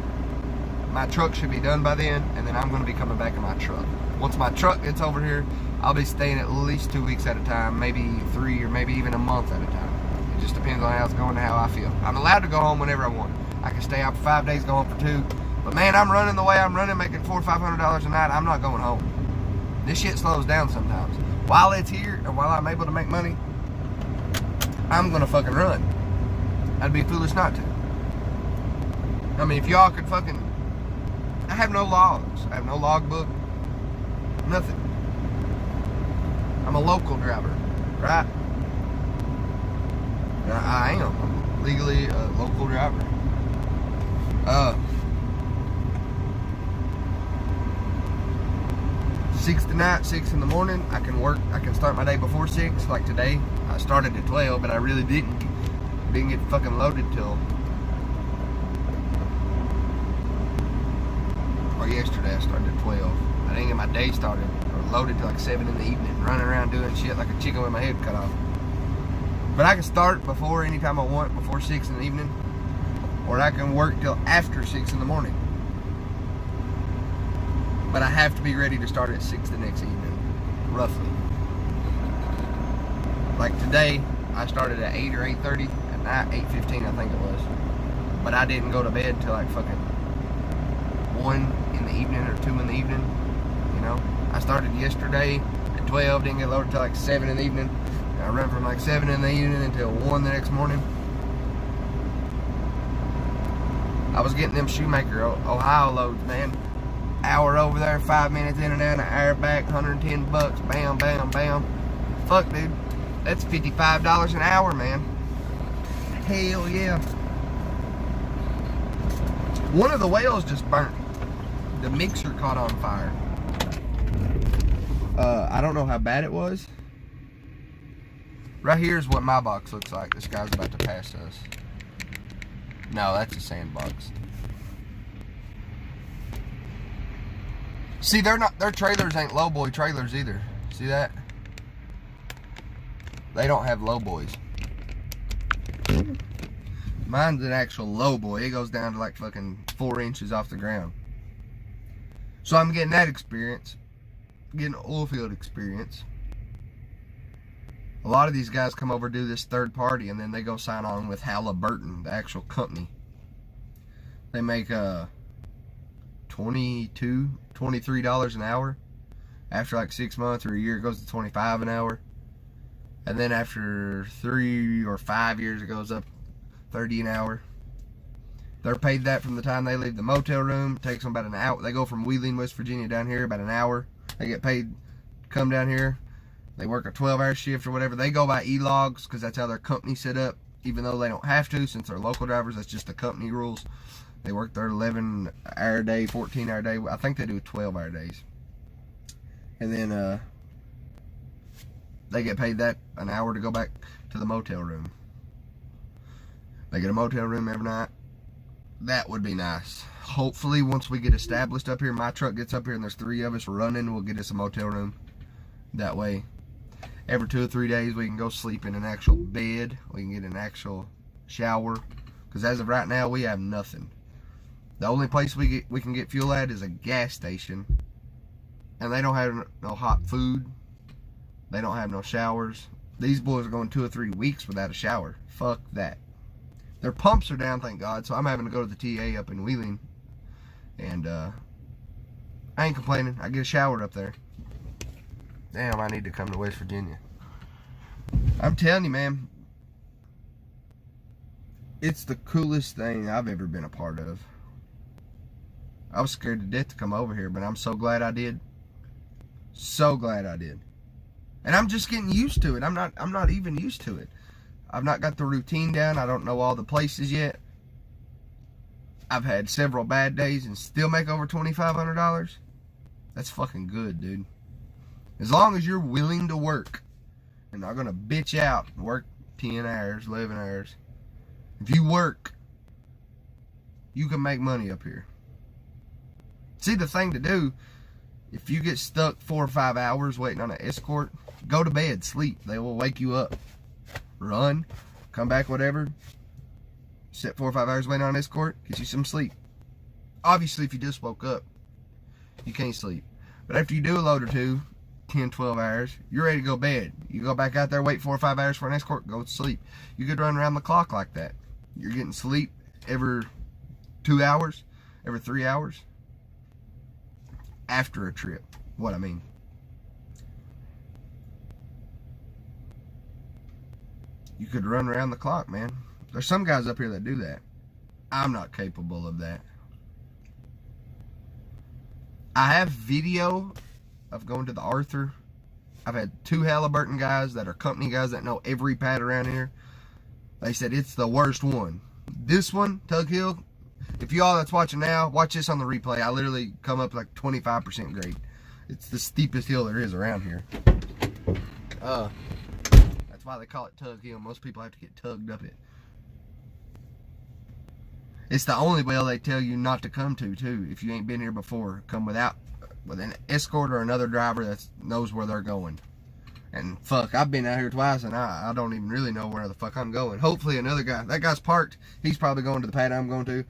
My truck should be done by then, and then I'm gonna be coming back in my truck. Once my truck gets over here, I'll be staying at least 2 weeks at a time, maybe 3 or maybe even a month at a time. It just depends on how it's going and how I feel. I'm allowed to go home whenever I want. I can stay out for 5 days, go home for 2. But man, I'm running the way I'm running, making $400 or $500 a night. I'm not going home. This shit slows down sometimes. While it's here and while I'm able to make money, I'm gonna fucking run. I'd be foolish not to. I mean, if y'all could fucking... I have no logs. I have no logbook. Nothing. I'm a local driver, right? I am. I'm legally a local driver. 6 tonight, 6 in the morning. I can start my day before 6. Like today, I started at 12, but I really didn't get fucking loaded till, or yesterday I started at 12. I didn't get my day started or loaded till like 7 in the evening, running around doing shit like a chicken with my head cut off. But I can start before anytime I want, before 6 in the evening, or I can work till after 6 in the morning. But I have to be ready to start at 6 the next evening, roughly. Like today, I started at 8 or 8:30 at night, 8:15 I think it was. But I didn't go to bed till like fucking 1 in the evening or 2 in the evening, you know. I started yesterday at 12, didn't get loaded till like 7 in the evening. And I ran from like 7 in the evening until 1 the next morning. I was getting them Shoemaker, Ohio loads, man. Hour over there, 5 minutes in and out, an hour back, $110, bam, bam, bam. Fuck, dude. That's $55 an hour, man. Hell yeah. One of the whales just burnt. The mixer caught on fire. I don't know how bad it was. Right here is what my box looks like. This guy's about to pass us. No, that's a sandbox. See, their trailers ain't lowboy trailers either. See that? They don't have lowboys. Mine's an actual lowboy. It goes down to like fucking 4 inches off the ground. So I'm getting that experience. Getting oil field experience. A lot of these guys come over, do this third party, and then they go sign on with Halliburton, the actual company. They make $22, $23 an hour. After like 6 months or a year, it goes to $25 an hour. And then after 3 or 5 years, it goes up $30 an hour. They're paid that from the time they leave the motel room. It takes them about an hour. They go from Wheeling, West Virginia down here about an hour. They get paid, come down here. They work a 12-hour shift or whatever. They go by e-logs because that's how their company's set up. Even though they don't have to, since they're local drivers, that's just the company rules. They work their 11-hour day, 14-hour day. I think they do 12-hour days. And then they get paid that an hour to go back to the motel room. They get a motel room every night. That would be nice. Hopefully, once we get established up here, my truck gets up here and there's 3 of us running, we'll get us a motel room. That way, every 2 or 3 days, we can go sleep in an actual bed. We can get an actual shower. Because as of right now, we have nothing. The only place we can get fuel at is a gas station. And they don't have no hot food. They don't have no showers. These boys are going 2 or 3 weeks without a shower. Fuck that. Their pumps are down, thank God. So I'm having to go to the TA up in Wheeling. And I ain't complaining. I get a shower up there. Damn, I need to come to West Virginia. I'm telling you, man. It's the coolest thing I've ever been a part of. I was scared to death to come over here, but I'm so glad I did. So glad I did. And I'm just getting used to it. I'm not even used to it. I've not got the routine down. I don't know all the places yet. I've had several bad days and still make over $2,500. That's fucking good, dude. As long as you're willing to work and not gonna bitch out and work 10 hours, 11 hours. If you work, you can make money up here. See, the thing to do, if you get stuck 4 or 5 hours waiting on an escort, go to bed, sleep. They will wake you up. Run, come back, whatever. Sit 4 or 5 hours waiting on an escort, get you some sleep. Obviously, if you just woke up, you can't sleep. But after you do a load or two, 10, 12 hours, you're ready to go to bed. You go back out there, wait 4 or 5 hours for an escort, go to sleep. You could run around the clock like that. You're getting sleep every 2 hours, every 3 hours. After a trip, what I mean. You could run around the clock, man. There's some guys up here that do that. I'm not capable of that. I have video of going to the Arthur. I've had 2 Halliburton guys that are company guys that know every pad around here. They said it's the worst one. This one, Tug Hill, if y'all that's watching now, watch this on the replay. I literally come up like 25% grade. It's the steepest hill there is around here. That's why they call it Tug Hill. Most people have to get tugged up it. It's the only well they tell you not to come to, too, if you ain't been here before. Come with an escort or another driver that knows where they're going. And fuck, I've been out here twice and I don't even really know where the fuck I'm going. Hopefully another guy, that guy's parked, he's probably going to the pad I'm going to.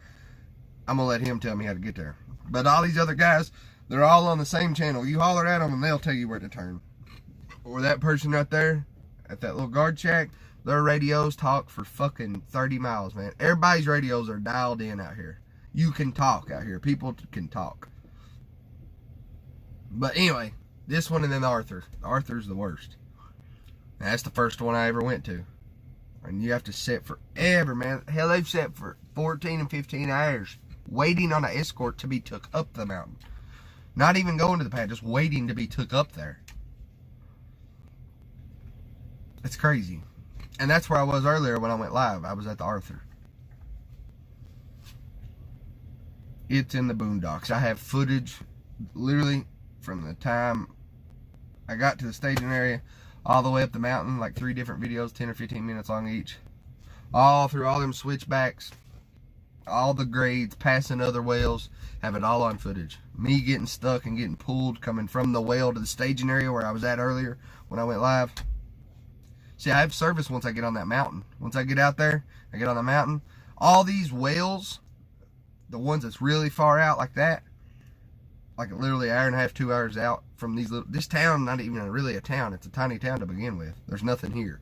I'm gonna let him tell me how to get there. But all these other guys, they're all on the same channel. You holler at them and they'll tell you where to turn. Or that person right there at that little guard shack, their radios talk for fucking 30 miles, man. Everybody's radios are dialed in out here. You can talk out here. People can talk. But anyway, this one and then the Arthur. The Arthur's the worst. And that's the first one I ever went to. And you have to sit forever, man. Hell, they've sat for 14 and 15 hours waiting on an escort to be took up the mountain. Not even going to the pad, just waiting to be took up there. It's crazy. And that's where I was earlier when I went live. I was at the Arthur. It's in the boondocks. I have footage literally from the time I got to the staging area all the way up the mountain, like 3 different videos, 10 or 15 minutes long each. All through all them switchbacks, all the grades, passing other whales, have it all on footage. Me getting stuck and getting pulled, coming from the whale to the staging area where I was at earlier when I went live. See, I have service once I get on that mountain. Once I get out there, I get on the mountain. All these whales, the ones that's really far out like that, like literally an hour and a half, 2 hours out from these little, this town, not even really a town, it's a tiny town to begin with. There's nothing here.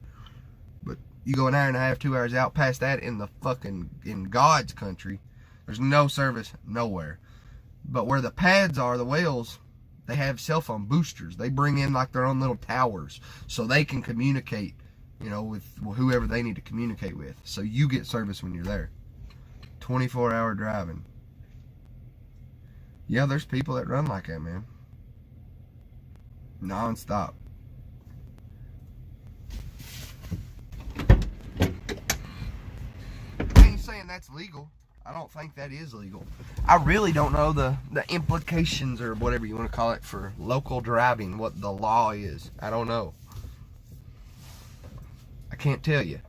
But you go an hour and a half, 2 hours out past that in the fucking, in God's country, there's no service nowhere. But where the pads are, the whales, they have cell phone boosters. They bring in like their own little towers so they can communicate, you know, with whoever they need to communicate with. So you get service when you're there. 24-hour driving. Yeah, there's people that run like that, man. Non-stop. I ain't saying that's legal. I don't think that is legal. I really don't know the implications or whatever you want to call it for local driving, what the law is. I don't know. I can't tell you.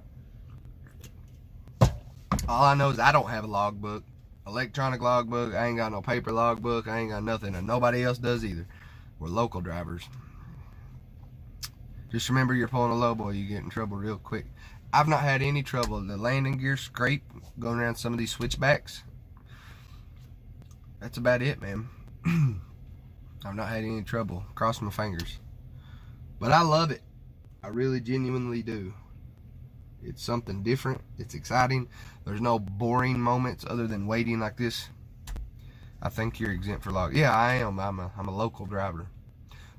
All I know is I don't have a logbook. Electronic logbook. I ain't got no paper logbook. I ain't got nothing, and nobody else does either. We're local drivers. Just remember, you're pulling a low boy, you get in trouble real quick. I've not had any trouble. The landing gear scrape going around some of these switchbacks. That's about it, man. I've not had any trouble. Cross my fingers. But I love it. I really genuinely do. It's something different. It's exciting. There's no boring moments other than waiting like this. I think you're exempt for log. Yeah, I am. I'm a local driver.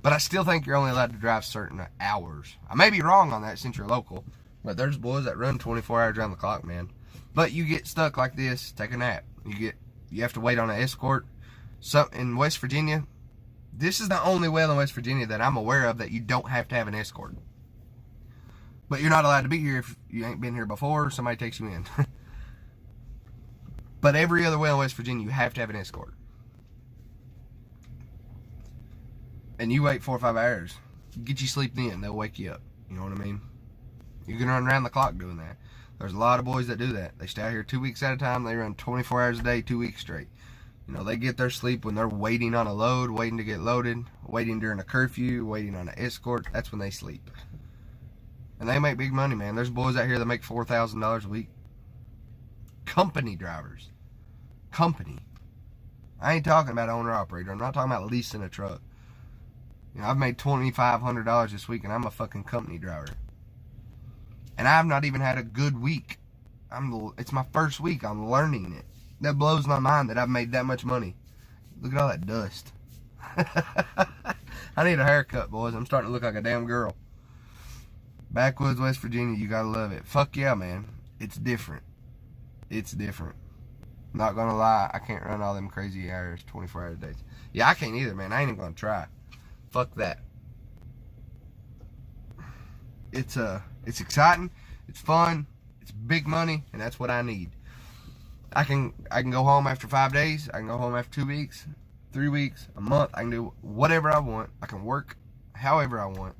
But I still think you're only allowed to drive certain hours. I may be wrong on that since you're local. But there's boys that run 24 hours around the clock, man. But you get stuck like this, take a nap. You have to wait on an escort. So in West Virginia, this is the only well in West Virginia that I'm aware of that you don't have to have an escort. But you're not allowed to be here if you ain't been here before or somebody takes you in. But every other well in West Virginia, you have to have an escort. And you wait 4 or 5 hours. Get you sleep in, they'll wake you up. You know what I mean? You can run around the clock doing that. There's a lot of boys that do that. They stay out here 2 weeks at a time. They run 24 hours a day, 2 weeks straight. You know, they get their sleep when they're waiting on a load, waiting to get loaded, waiting during a curfew, waiting on an escort. That's when they sleep. And they make big money, man. There's boys out here that make $4,000 a week. Company drivers. Company. I ain't talking about owner-operator. I'm not talking about leasing a truck. You know, I've made $2,500 this week, and I'm a fucking company driver. And I've not even had a good week. It's my first week. I'm learning it. That blows my mind that I've made that much money. Look at all that dust. I need a haircut, boys. I'm starting to look like a damn girl. Backwoods, West Virginia, you gotta love it. Fuck yeah, man. It's different. It's different. Not gonna lie, I can't run all them crazy hours, 24-hour days. Yeah, I can't either, man. I ain't even gonna try. Fuck that. It's exciting, it's fun, it's big money, and that's what I need. I can go home after 5 days, I can go home after 2 weeks, 3 weeks, a month. I can do whatever I want. I can work however I want.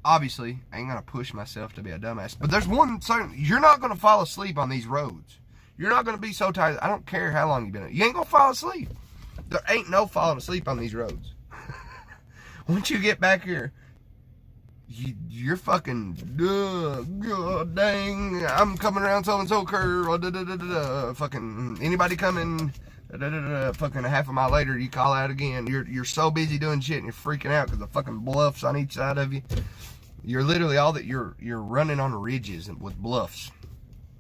Obviously, I ain't gonna push myself to be a dumbass, but there's one certain, you're not gonna fall asleep on these roads. You're not gonna be so tired. I don't care how long you've been. You ain't gonna fall asleep. There ain't no falling asleep on these roads. Once you get back here, you're fucking, God dang, I'm coming around so-and-so curve, fucking, anybody coming, fucking a half a mile later, you call out again. You're so busy doing shit and you're freaking out because the fucking bluffs on each side of you. You're literally you're running on ridges with bluffs.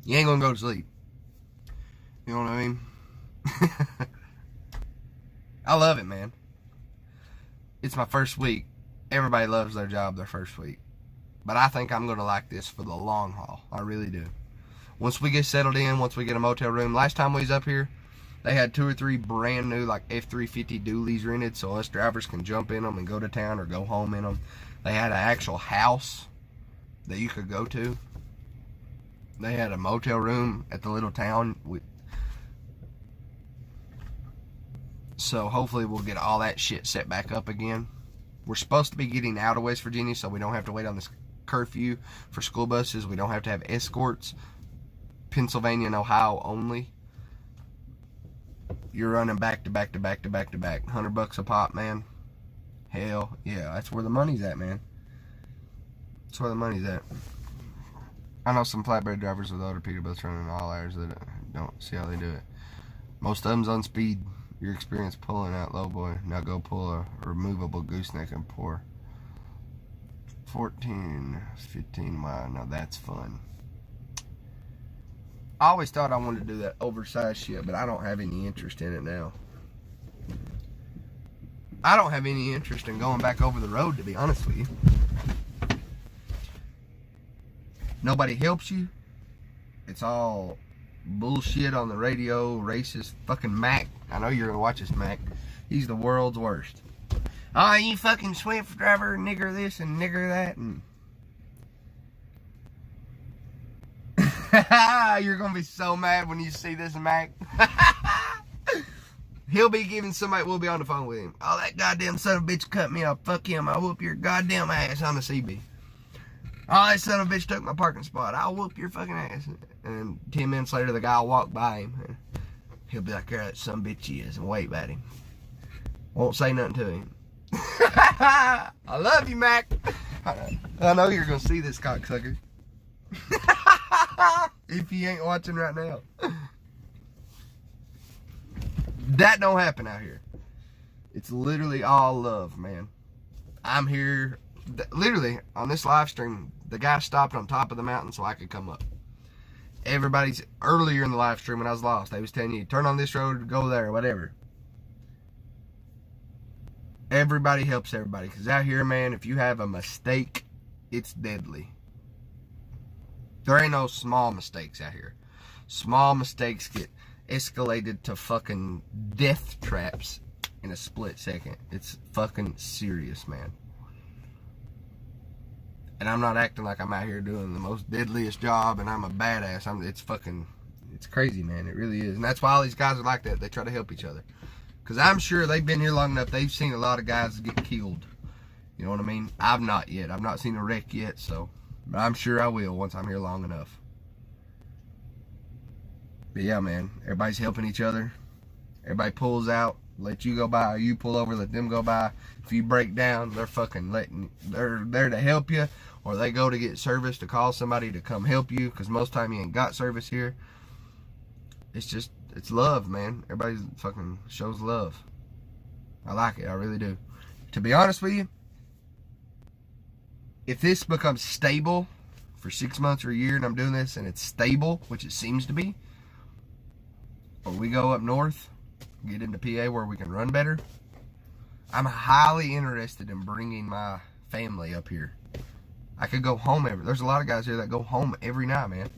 You ain't gonna go to sleep. You know what I mean? I love it, man. It's my first week. Everybody loves their job their first week. But I think I'm going to like this for the long haul. I really do. Once we get settled in, once we get a motel room. Last time we was up here, they had 2 or 3 brand new like F-350 dualies rented so us drivers can jump in them and go to town or go home in them. They had an actual house that you could go to. They had a motel room at the little town. So hopefully we'll get all that shit set back up again. We're supposed to be getting out of West Virginia so we don't have to wait on this curfew for school buses. We don't have to have escorts. Pennsylvania and Ohio only. You're running back to back to back to back to back. $100 a pop, man. Hell yeah, that's where the money's at, man. That's where the money's at. I know some flatbed drivers with other Peterbilts running all hours that don't see how they do it. Most of them's on speed. Your experience pulling out low boy. Now go pull a removable gooseneck and pour. 14, 15 wide. Now that's fun. I always thought I wanted to do that oversized shit, but I don't have any interest in it now. I don't have any interest in going back over the road, to be honest with you. Nobody helps you. It's all bullshit on the radio, racist fucking Mac. I know you're gonna watch this, Mac. He's the world's worst. Oh, you fucking Swift driver, nigger this and nigger that, and you're gonna be so mad when you see this, Mac. He'll be giving somebody, we'll be on the phone with him. Oh, that goddamn son of a bitch cut me off. Fuck him. I'll whoop your goddamn ass on the CB. Oh, that son of a bitch took my parking spot. I'll whoop your fucking ass. And 10 minutes later, the guy will walk by him. And he'll be like, there that son of a bitch he is, and wave at him. Won't say nothing to him. I love you, Mac. I know you're going to see this cocksucker. If he ain't watching right now. That don't happen out here. It's literally all love, man. I'm here, literally, on this live stream, the guy stopped on top of the mountain so I could come up. Everybody's, earlier in the live stream when I was lost, they was telling you, turn on this road, go there, whatever. Everybody helps everybody, because out here, man, if you have a mistake, it's deadly. There ain't no small mistakes out here. Small mistakes get escalated to fucking death traps in a split second. It's fucking serious, man. And I'm not acting like I'm out here doing the most deadliest job and I'm a badass. It's crazy, man. It really is. And that's why all these guys are like that. They try to help each other. Because I'm sure they've been here long enough. They've seen a lot of guys get killed. You know what I mean? I've not yet. I've not seen a wreck yet, so. But I'm sure I will once I'm here long enough. But yeah, man. Everybody's helping each other. Everybody pulls out. Let you go by. You pull over. Let them go by. If you break down, they're there to help you. Or they go to get service to call somebody to come help you. Because most time you ain't got service here. It's love, man. Everybody fucking shows love. I like it. I really do. To be honest with you, if this becomes stable for 6 months or a year and I'm doing this and it's stable, which it seems to be, or we go up north, get into PA where we can run better, I'm highly interested in bringing my family up here. I could go home there's a lot of guys here that go home every night, man.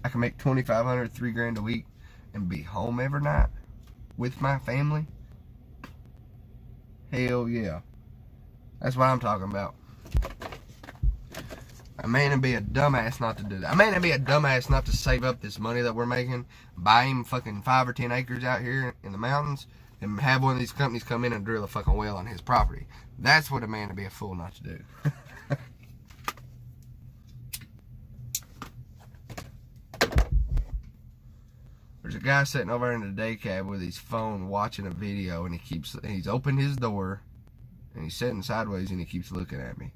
I can make $2,500, $3,000 a week, and be home every night with my family. Hell yeah. That's what I'm talking about. A man would be a dumbass not to do that. A man would be a dumbass not to save up this money that we're making, buy him fucking 5 or 10 acres out here in the mountains, and have one of these companies come in and drill a fucking well on his property. That's what a man would be a fool not to do. There's a guy sitting over in the day cab with his phone watching a video, and he's opened his door, and he's sitting sideways, and he keeps looking at me.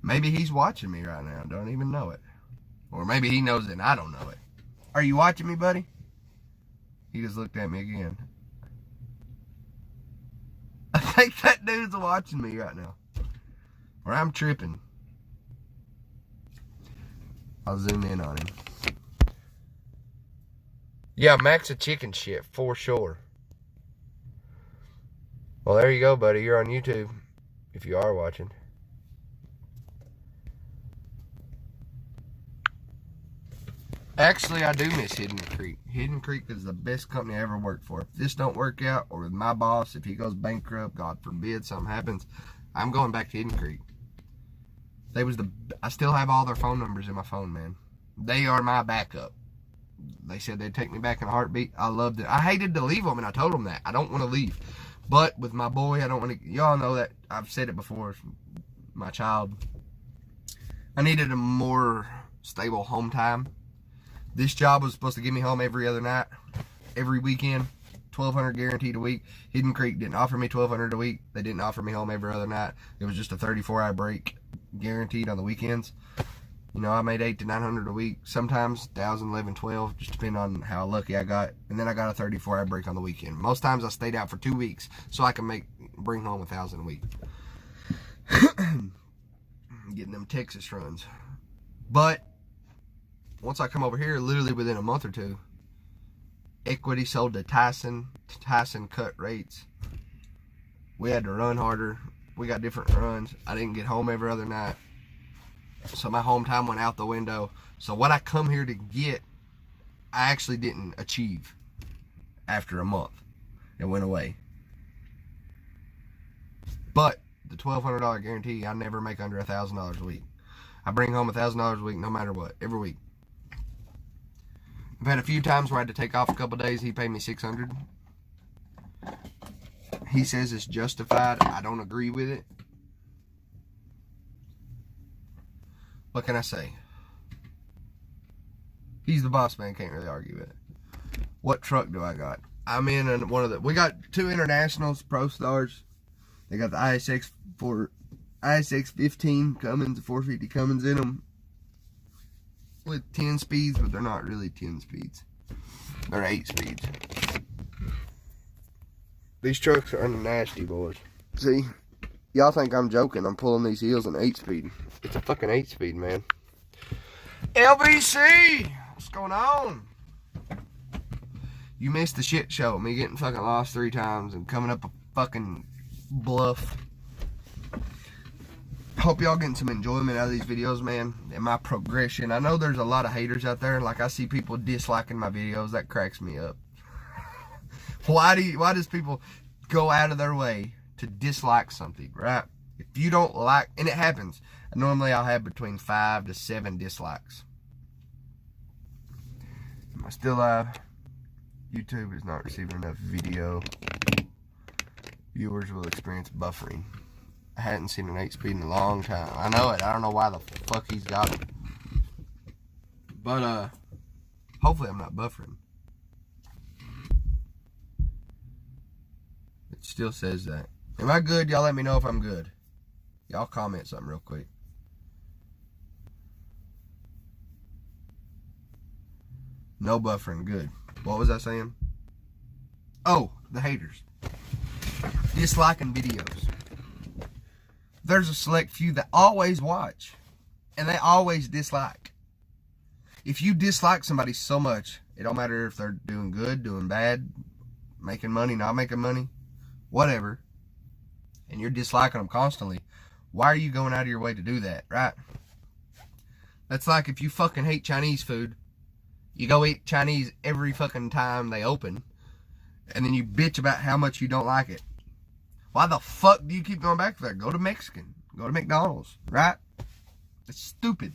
Maybe he's watching me right now, don't even know it. Or maybe he knows it and I don't know it. Are you watching me, buddy? He just looked at me again. I think that dude's watching me right now. Or I'm tripping. I'll zoom in on him. Yeah, Mac's a chicken shit, for sure. Well, there you go, buddy. You're on YouTube, if you are watching. Actually, I do miss Hidden Creek. Hidden Creek is the best company I ever worked for. If this don't work out, or with my boss, if he goes bankrupt, God forbid something happens, I'm going back to Hidden Creek. I still have all their phone numbers in my phone, man. They are my backup. They said they'd take me back in a heartbeat. I loved it. I hated to leave them, and I told them that. I don't want to leave. But with my boy, I don't want to... Y'all know that. I've said it before. My child. I needed a more stable home time. This job was supposed to get me home every other night, every weekend, $1,200 guaranteed a week. Hidden Creek didn't offer me $1,200 a week. They didn't offer me home every other night. It was just a 34-hour break guaranteed on the weekends. You know, I made $800 to $900 a week. Sometimes $1,000, $1,100, $1,200, just depending on how lucky I got. And then I got a 34-hour break on the weekend. Most times I stayed out for 2 weeks so I can bring home $1,000 a week. Getting them Texas runs. But once I come over here, literally within a month or two, equity sold to Tyson. Tyson cut rates. We had to run harder. We got different runs. I didn't get home every other night. So my home time went out the window. So what I come here to get, I actually didn't achieve after a month. It went away. But the $1,200 guarantee, I never make under $1,000 a week. I bring home $1,000 a week no matter what, every week. I've had a few times where I had to take off a couple days. He paid me $600. He says it's justified. I don't agree with it. What can I say? He's the boss man. Can't really argue with it. What truck do I got? I'm in one of the... We got 2 Internationals, Pro Stars. They got the ISX 15 Cummins, 450 Cummins in them. With 10 speeds, but they're not really 10 speeds. They're 8 speeds. These trucks are nasty, boys. See? Y'all think I'm joking. I'm pulling these heels in 8-speed. It's a fucking 8-speed, man. LBC! What's going on? You missed the shit show. Me getting fucking lost 3 times and coming up a fucking bluff. Hope y'all getting some enjoyment out of these videos, man, and my progression. I know there's a lot of haters out there. Like, I see people disliking my videos. That cracks me up. Why does people go out of their way to dislike something, right? If you don't like, and it happens, normally I'll have between 5 to 7 dislikes. Am I still live? YouTube is not receiving enough video. Viewers will experience buffering. I hadn't seen an 8-speed in a long time. I know it. I don't know why the fuck he's got it. But, hopefully I'm not buffering. It still says that. Am I good? Y'all let me know if I'm good. Y'all comment something real quick. No buffering. Good. What was I saying? Oh, the haters. Disliking videos. There's a select few that always watch. And they always dislike. If you dislike somebody so much, it don't matter if they're doing good, doing bad, making money, not making money, whatever, and you're disliking them constantly, why are you going out of your way to do that, right? That's like if you fucking hate Chinese food, you go eat Chinese every fucking time they open, and then you bitch about how much you don't like it. Why the fuck do you keep going back there? Go to Mexican. Go to McDonald's, right? It's stupid.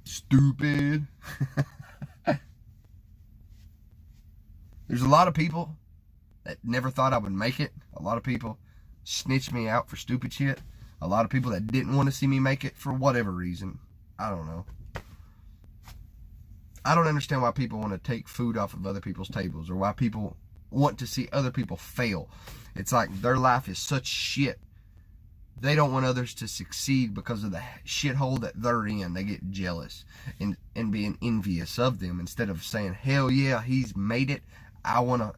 Stupid. There's a lot of people that never thought I would make it. A lot of people snitched me out for stupid shit. A lot of people that didn't want to see me make it for whatever reason. I don't know. I don't understand why people want to take food off of other people's tables, or why people want to see other people fail. It's like their life is such shit. They don't want others to succeed because of the shithole that they're in. They get jealous and being envious of them, instead of saying, hell yeah, he's made it. I want to,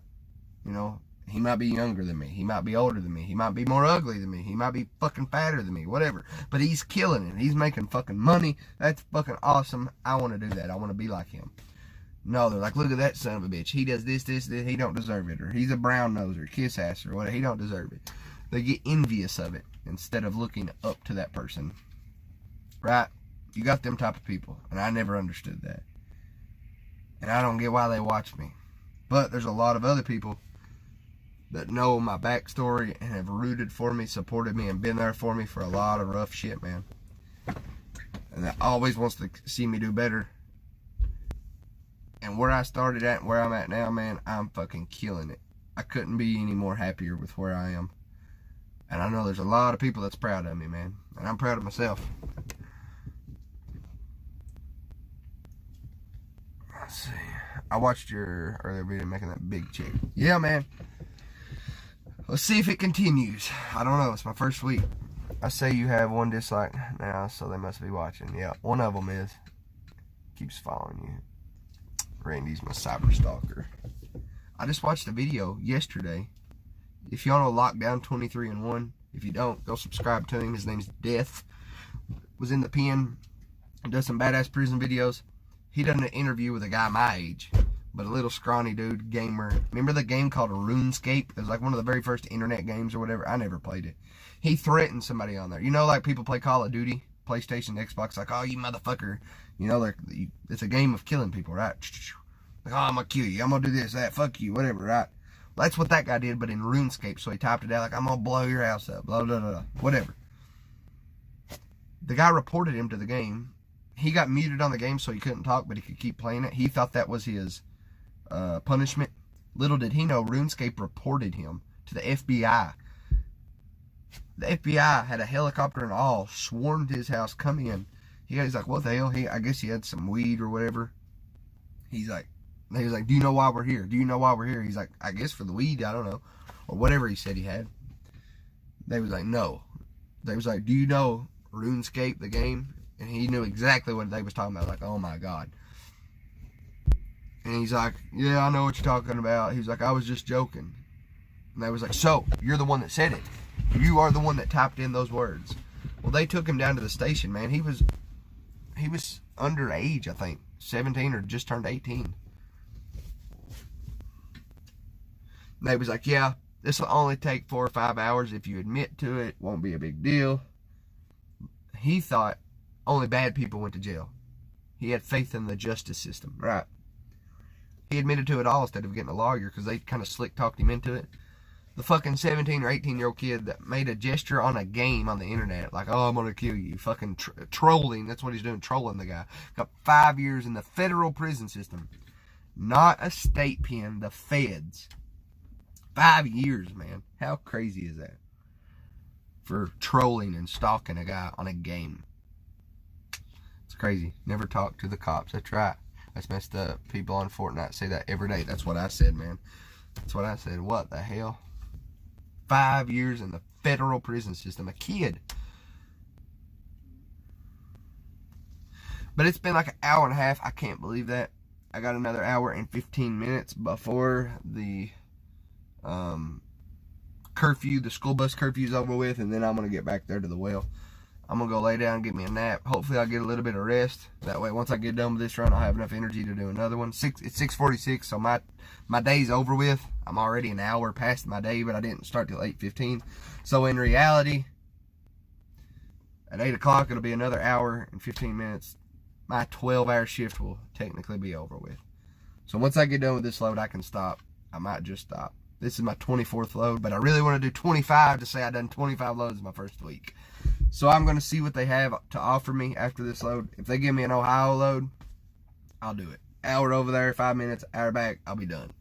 you know, he might be younger than me. He might be older than me. He might be more ugly than me. He might be fucking fatter than me. Whatever. But he's killing it. He's making fucking money. That's fucking awesome. I want to do that. I want to be like him. No, they're like, look at that son of a bitch. He does this. He don't deserve it. Or he's a brown noser, kiss ass, or whatever. He don't deserve it. They get envious of it instead of looking up to that person. Right? You got them type of people. And I never understood that. And I don't get why they watch me. But there's a lot of other people that know my backstory and have rooted for me, supported me, and been there for me for a lot of rough shit, man. And that always wants to see me do better. And where I started at and where I'm at now, man, I'm fucking killing it. I couldn't be any more happier with where I am. And I know there's a lot of people that's proud of me, man. And I'm proud of myself. Let's see. I watched your earlier video making that big chick. Yeah, man. Let's see if it continues. I don't know. It's my first week. I say you have one dislike now, so they must be watching. Yeah, one of them is. Keeps following you. Randy's my cyber stalker. I just watched a video yesterday. If y'all know Lockdown 23-in-1, if you don't, go subscribe to him. His name's Death. Was in the pen. Does some badass prison videos. He done an interview with a guy my age, but a little scrawny dude, gamer. Remember the game called RuneScape? It was like one of the very first internet games or whatever. I never played it. He threatened somebody on there. You know, like people play Call of Duty, PlayStation, Xbox, like, oh, you motherfucker. You know, like, it's a game of killing people, right? Like, oh, I'm gonna kill you. I'm gonna do this, that, fuck you, whatever, right? Well, that's what that guy did, but in RuneScape. So he typed it out like, I'm gonna blow your house up, blah, blah, blah, blah, whatever. The guy reported him to the game. He got muted on the game so he couldn't talk, but he could keep playing it. He thought that was his punishment. Little did he know, RuneScape reported him to the FBI. The FBI had a helicopter and all, swarmed his house, come in. He's like, what the hell? I guess he had some weed or whatever. He was like, do you know why we're here? Do you know why we're here? He's like, I guess for the weed, I don't know. Or whatever he said he had. They was like, no. They was like, do you know RuneScape, the game? And he knew exactly what they was talking about. Like, oh my God. And he's like, yeah, I know what you're talking about. He was like, I was just joking. And they was like, so, you're the one that said it. You are the one that typed in those words. Well, they took him down to the station, man. He was underage, I think. 17 or just turned 18. And they was like, yeah, this will only take 4 or 5 hours. If you admit to it, won't be a big deal. He thought only bad people went to jail. He had faith in the justice system, right? He admitted to it all instead of getting a lawyer because they kind of slick talked him into it. The fucking 17 or 18-year-old kid that made a gesture on a game on the internet, like, oh, I'm going to kill you. Fucking trolling. That's what he's doing, trolling the guy. Got 5 years in the federal prison system. Not a state pen, the feds. 5 years, man. How crazy is that? For trolling and stalking a guy on a game. It's crazy. Never talk to the cops. That's right. That's messed up. People on Fortnite say that every day. That's what I said, man. That's what I said. What the hell? 5 years in the federal prison system. A kid. But it's been like an hour and a half. I can't believe that. I got another hour and 15 minutes before the curfew, the school bus curfew's over with, and then I'm going to get back there to the well. I'm going to go lay down and get me a nap. Hopefully I'll get a little bit of rest. That way, once I get done with this run, I'll have enough energy to do another one. It's 6:46, so my day's over with. I'm already an hour past my day, but I didn't start till 8:15. So in reality, At 8 o'clock, it'll be another hour and 15 minutes. My 12-hour shift will technically be over with. So once I get done with this load, I can stop. I might just stop. This is my 24th load, but I really want to do 25 to say I've done 25 loads my first week. So I'm going to see what they have to offer me after this load. If they give me an Ohio load, I'll do it. Hour over there, 5 minutes, hour back, I'll be done.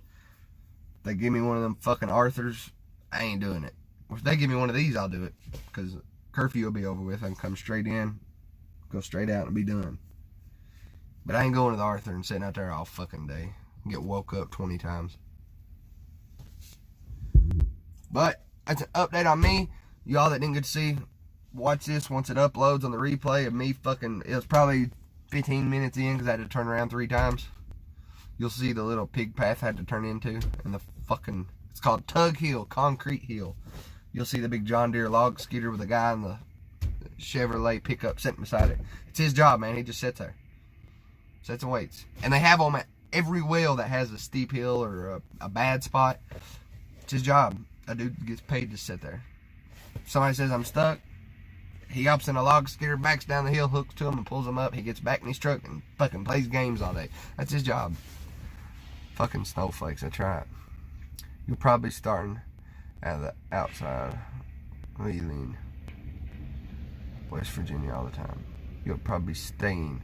If they give me one of them fucking Arthurs, I ain't doing it. If they give me one of these, I'll do it. Because curfew will be over with. I can come straight in, go straight out, and be done. But I ain't going to the Arthur and sitting out there all fucking day. Get woke up 20 times. But that's an update on me. Y'all that didn't get to see, watch this once it uploads on the replay of me fucking, it was probably 15 minutes in because I had to turn around 3 times. You'll see the little pig path I had to turn into. And the fucking, it's called Tug Hill, Concrete Hill. You'll see the big John Deere log skidder with a guy in the Chevrolet pickup sitting beside it. It's his job, man. He just sits there. Sets and waits. And they have them at every well that has a steep hill or a bad spot. It's his job. A dude gets paid to sit there. If somebody says I'm stuck, he hops in a log skidder, backs down the hill, hooks to him, and pulls him up. He gets back in his truck and fucking plays games all day. That's his job. Fucking snowflakes, that's right. You're probably starting at the outside of Wheeling, West Virginia all the time. You'll probably be staying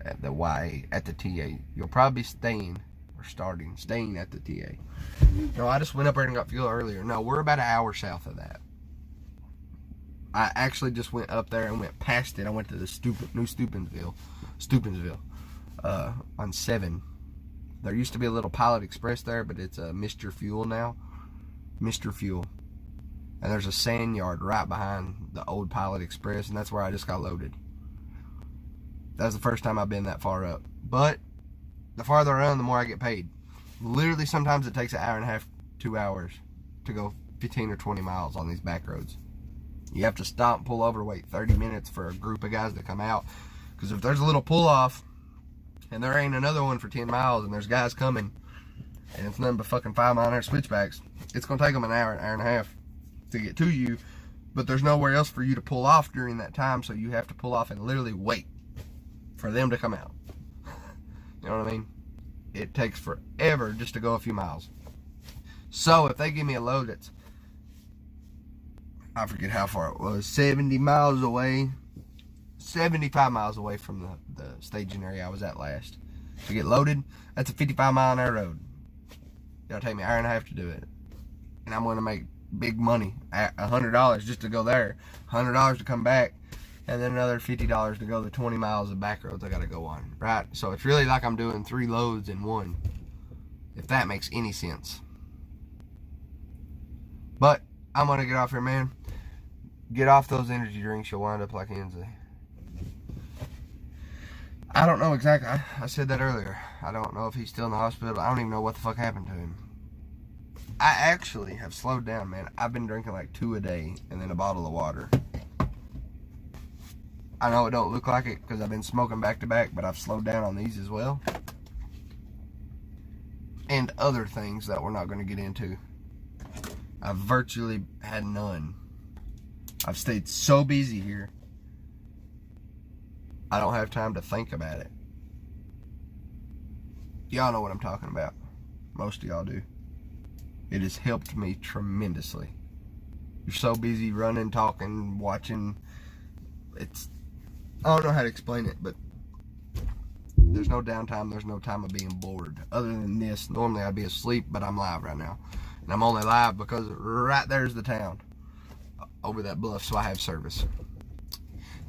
at the YA, at the TA. You'll probably be staying at the TA. No, I just went up there and got fuel earlier. No, we're about an hour south of that. I actually just went up there and went past it. I went to the new Steubenville on 7. There used to be a little Pilot Express there, but it's a Mr. Fuel now. Mr. Fuel. And there's a sand yard right behind the old Pilot Express, and that's where I just got loaded. That was the first time I've been that far up. But the farther I run, the more I get paid. Literally, sometimes it takes an hour and a half, 2 hours to go 15 or 20 miles on these back roads. You have to stop and pull over, wait 30 minutes for a group of guys to come out. Because if there's a little pull-off, and there ain't another one for 10 miles, and there's guys coming, and it's nothing but fucking 5-mile-an-hour switchbacks, it's going to take them an hour and a half to get to you. But there's nowhere else for you to pull off during that time, so you have to pull off and literally wait for them to come out. You know what I mean? It takes forever just to go a few miles. So if they give me a load that's, I forget how far it was, 70 miles away, 75 miles away from the staging area I was at last, to get loaded, that's a 55-mile-an-hour road. It'll take me an hour and a half to do it. And I'm going to make big money, $100 just to go there, $100 to come back, and then another $50 to go the 20 miles of back roads I got to go on, right? So it's really like I'm doing 3 loads in one, if that makes any sense. But I'm going to get off here, man. Get off those energy drinks, you'll wind up like Enzi. I don't know exactly. I said that earlier. I don't know if he's still in the hospital. I don't even know what the fuck happened to him. I actually have slowed down, man. I've been drinking like 2 a day and then a bottle of water. I know it don't look like it because I've been smoking back to back, but I've slowed down on these as well. And other things that we're not going to get into. I've virtually had none. I've stayed so busy here, I don't have time to think about it. Y'all know what I'm talking about. Most of y'all do. It has helped me tremendously. You're so busy running, talking, watching. I don't know how to explain it, but there's no downtime. There's no time of being bored. Other than this, normally I'd be asleep, but I'm live right now. And I'm only live because right there's the town over that bluff, so I have service.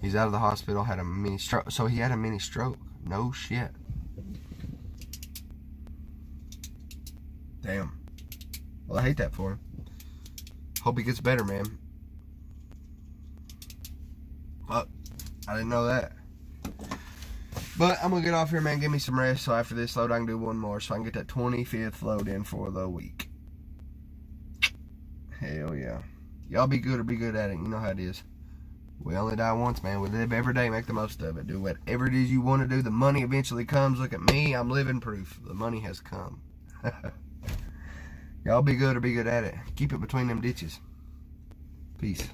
He's out of the hospital, had a mini stroke. So he had a mini stroke. No shit. Damn. Well, I hate that for him. Hope he gets better, man. Fuck. I didn't know that. But I'm going to get off here, man. Give me some rest. So after this load, I can do one more. So I can get that 25th load in for the week. Hell yeah. Y'all be good or be good at it. You know how it is. We only die once, man. We live every day. Make the most of it. Do whatever it is you want to do. The money eventually comes. Look at me. I'm living proof. The money has come. Y'all be good or be good at it. Keep it between them ditches. Peace.